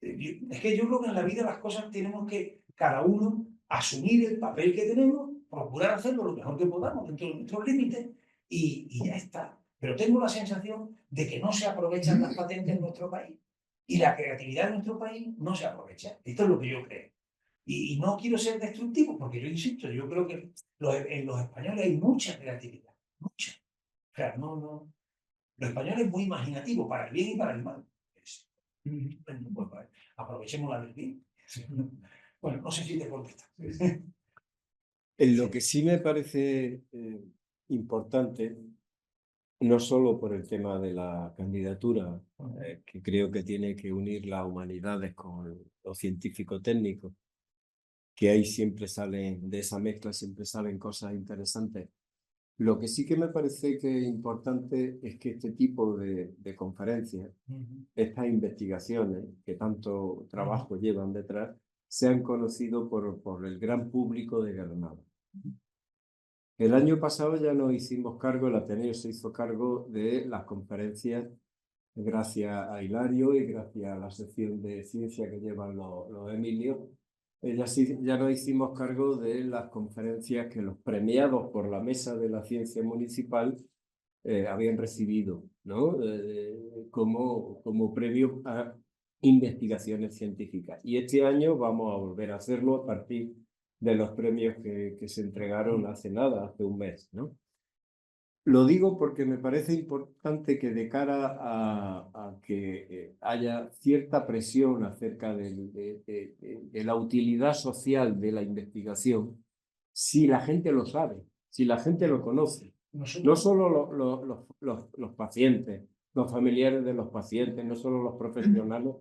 [SPEAKER 3] Es que yo creo que en la vida las cosas tenemos que, cada uno, asumir el papel que tenemos, procurar hacerlo lo mejor que podamos dentro de nuestros límites y ya está. Pero tengo la sensación de que no se aprovechan las patentes en nuestro país y la creatividad de nuestro país no se aprovecha. Esto es lo que yo creo. Y no quiero ser destructivo porque yo insisto, yo creo que en los españoles hay mucha creatividad, mucha. O sea, los españoles es muy imaginativo para el bien y para el mal. Pues, aprovechemos la del bien. Bueno, no sé si te contesta.
[SPEAKER 1] En lo que sí me parece importante, no solo por el tema de la candidatura, que creo que tiene que unir las humanidades con lo científico-técnico, que ahí siempre salen, de esa mezcla siempre salen cosas interesantes. Lo que sí que me parece que es importante es que este tipo de conferencias, estas investigaciones que tanto trabajo llevan detrás, sean conocidos por el gran público de Granada. El año pasado ya nos hicimos cargo, el Ateneo se hizo cargo de las conferencias gracias a Hilario y gracias a la sección de ciencia que llevan los Emilios. Ya nos hicimos cargo de las conferencias que los premiados por la Mesa de la Ciencia Municipal habían recibido, ¿no? Como premio a investigaciones científicas. Y este año vamos a volver a hacerlo a partir de los premios que se entregaron hace nada, hace un mes, ¿no? Lo digo porque me parece importante que de cara a que haya cierta presión acerca de la utilidad social de la investigación, si la gente lo sabe, si la gente lo conoce, no solo los pacientes, los familiares de los pacientes, no solo los profesionales,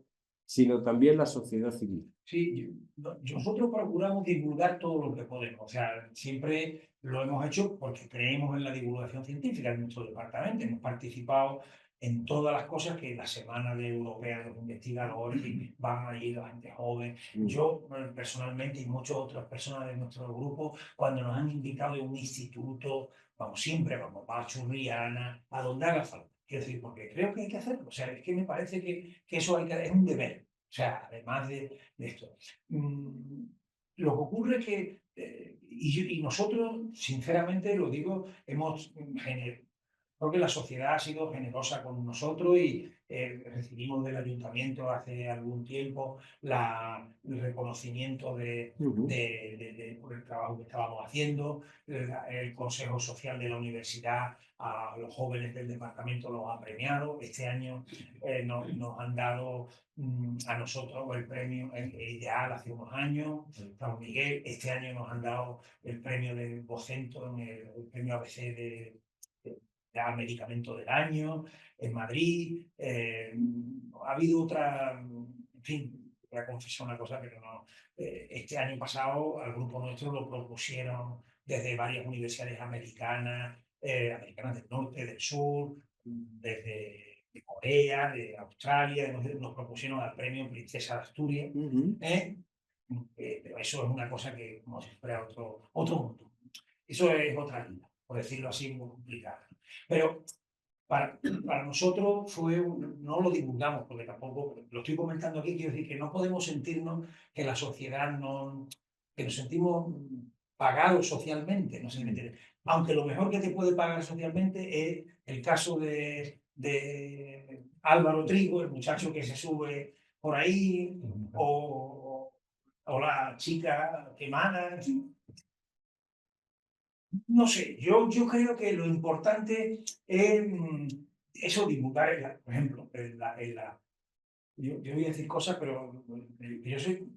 [SPEAKER 1] sino también la sociedad civil.
[SPEAKER 3] Sí, nosotros procuramos divulgar todo lo que podemos. O sea, siempre lo hemos hecho porque creemos en la divulgación científica en nuestro departamento. Hemos participado en todas las cosas que la Semana Europea de los Investigadores, van allí la gente joven. Yo personalmente y muchas otras personas de nuestro grupo, cuando nos han invitado de un instituto, siempre vamos a Churriana, a donde haga falta. Quiero decir, porque creo que hay que hacerlo. O sea, es que me parece que eso es un deber. O sea, además de esto. Lo que ocurre es que, y nosotros, sinceramente, lo digo, creo que la sociedad ha sido generosa con nosotros y recibimos del ayuntamiento hace algún tiempo el reconocimiento por el trabajo que estábamos haciendo. El Consejo Social de la Universidad a los jóvenes del departamento los ha premiado. Este año nos han dado a nosotros el premio Ideal hace unos años, San Miguel. Este año nos han dado el premio de Vocento, el premio ABC de medicamento del año en Madrid. Ha habido otra, en fin, voy a confesar una cosa, pero no. Este año pasado al grupo nuestro lo propusieron desde varias universidades americanas, americanas del norte, del sur, desde de Corea, de Australia, nos propusieron al premio Princesa de Asturias. Pero eso es una cosa que, como si fuera otro mundo. Eso es otra vida, por decirlo así, muy complicada. Pero para nosotros no lo divulgamos, porque tampoco, lo estoy comentando aquí, quiero decir que no podemos sentirnos que la sociedad que nos sentimos pagados socialmente, no sé, aunque lo mejor que te puede pagar socialmente es el caso de Álvaro Trigo, el muchacho que se sube por ahí, o la chica que emana, en fin. No sé, yo creo que lo importante es eso, divulgar, por ejemplo, yo voy a decir cosas, pero yo soy,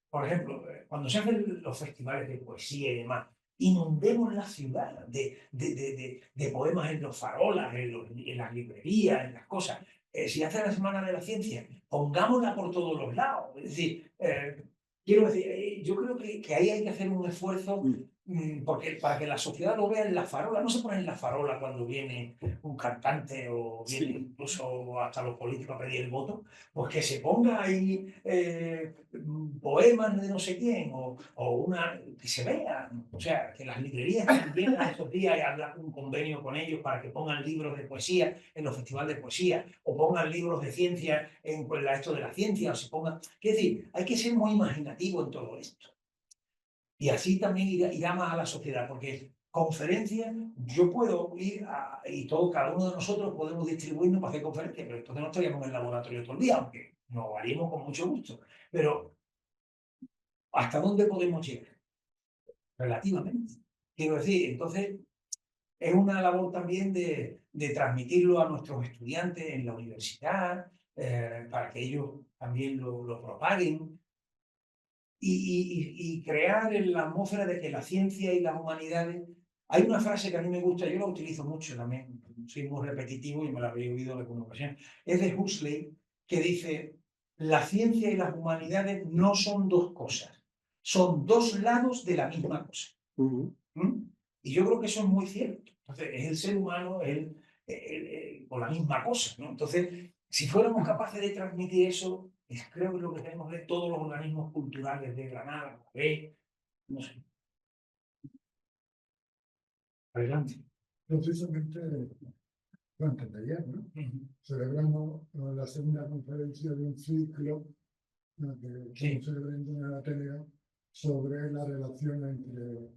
[SPEAKER 3] por ejemplo, cuando se hacen los festivales de poesía y demás, inundemos la ciudad de poemas en los farolas, en las librerías, en las cosas. Si hace la Semana de la Ciencia, pongámosla por todos los lados. Es decir, quiero decir, yo creo que ahí hay que hacer un esfuerzo porque para que la sociedad lo vea en la farola. No se pone en la farola cuando viene un cantante o viene incluso hasta los políticos a pedir el voto, pues que se ponga ahí poemas de no sé quién o que se vea. O sea, que las librerías también a esos días y hablar un convenio con ellos para que pongan libros de poesía en los festivales de poesía o pongan libros de ciencia en pues, esto de la ciencia o se pongan... Es decir, hay que ser muy imaginativo en todo esto. Y así también irá más a la sociedad, porque conferencias, yo puedo ir y cada uno de nosotros podemos distribuirnos para hacer conferencias, pero entonces no estaríamos en el laboratorio todo el día, aunque nos haríamos con mucho gusto. Pero, ¿hasta dónde podemos llegar? Relativamente. Quiero decir, entonces, es una labor también de transmitirlo a nuestros estudiantes en la universidad, para que ellos también lo propaguen. Y crear en la atmósfera de que la ciencia y las humanidades... Hay una frase que a mí me gusta, yo la utilizo mucho también, soy muy repetitivo y me la habría oído en alguna ocasión, es de Huxley, que dice, la ciencia y las humanidades no son dos cosas, son dos lados de la misma cosa. Y yo creo que eso es muy cierto. Entonces, es el ser humano o la misma cosa, ¿no? Entonces, si fuéramos capaces de transmitir eso, creo que lo que tenemos de todos los organismos culturales de Granada, no sé. Adelante.
[SPEAKER 8] Precisamente, antes de ayer, ¿no? Celebramos la segunda conferencia de un ciclo que estamos celebrando en el Ateneo sobre la relación entre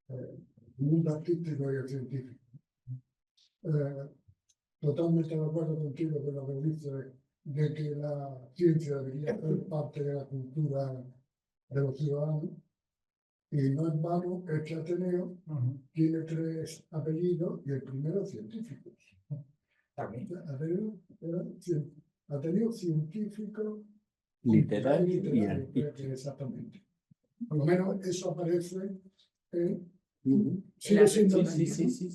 [SPEAKER 8] el mundo artístico y el científico. Totalmente de acuerdo contigo con lo que dices de que la ciencia debería ser parte de la cultura de los ciudadanos. Y no en vano, este Ateneo tiene 3 apellidos y el primero científico. Ateneo científico, literario y artístico. Exactamente. Por lo menos eso aparece en... Sigue siendo sí.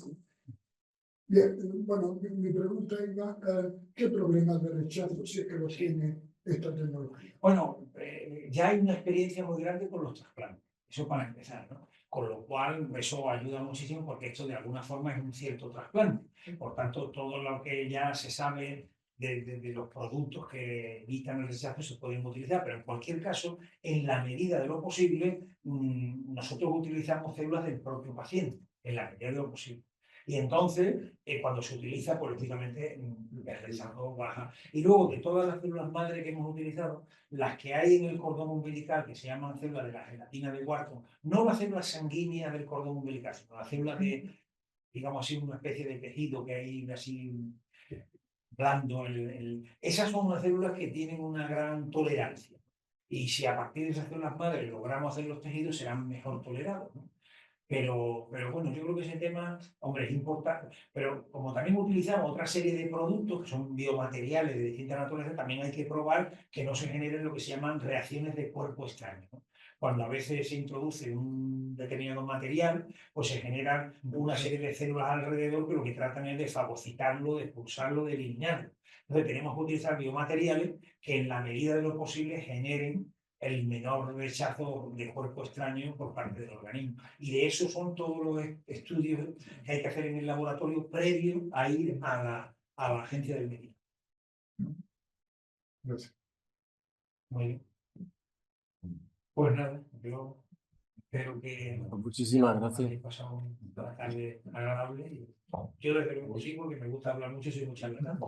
[SPEAKER 8] Bien, bueno, mi pregunta iba a ¿qué problemas de rechazo si es que lo tiene esta tecnología?
[SPEAKER 3] Bueno, ya hay una experiencia muy grande con los trasplantes, eso para empezar, ¿no? Con lo cual eso ayuda muchísimo porque esto de alguna forma es un cierto trasplante. Por tanto, todo lo que ya se sabe de los productos que evitan el rechazo se pueden utilizar, pero en cualquier caso, en la medida de lo posible, nosotros utilizamos células del propio paciente, en la medida de lo posible. Y entonces, cuando se utiliza, pues lógicamente el rechazo baja. Y luego, de todas las células madre que hemos utilizado, las que hay en el cordón umbilical, que se llaman células de la gelatina de Wharton, no las células sanguíneas del cordón umbilical, sino las células de, digamos así, una especie de tejido que hay así blando. Esas son unas células que tienen una gran tolerancia. Y si a partir de esas células madre logramos hacer los tejidos, serán mejor tolerados, ¿no? Pero bueno, yo creo que ese tema, hombre, es importante. Pero como también utilizamos otra serie de productos que son biomateriales de distinta naturaleza, también hay que probar que no se generen lo que se llaman reacciones de cuerpo extraño, ¿no? Cuando a veces se introduce un determinado material, pues se generan una serie de células alrededor que lo que tratan es de fagocitarlo, de expulsarlo, de eliminarlo. Entonces tenemos que utilizar biomateriales que en la medida de lo posible generen el menor rechazo de cuerpo extraño por parte del organismo. Y de eso son todos los estudios que hay que hacer en el laboratorio previo a ir a la agencia del médico.
[SPEAKER 8] Gracias.
[SPEAKER 3] Muy bien. Pues nada, yo espero que...
[SPEAKER 1] Muchísimas gracias.
[SPEAKER 3] hayáis pasado una tarde agradable. Y yo desde luego sí, porque me gusta hablar mucho y soy mucha verdad.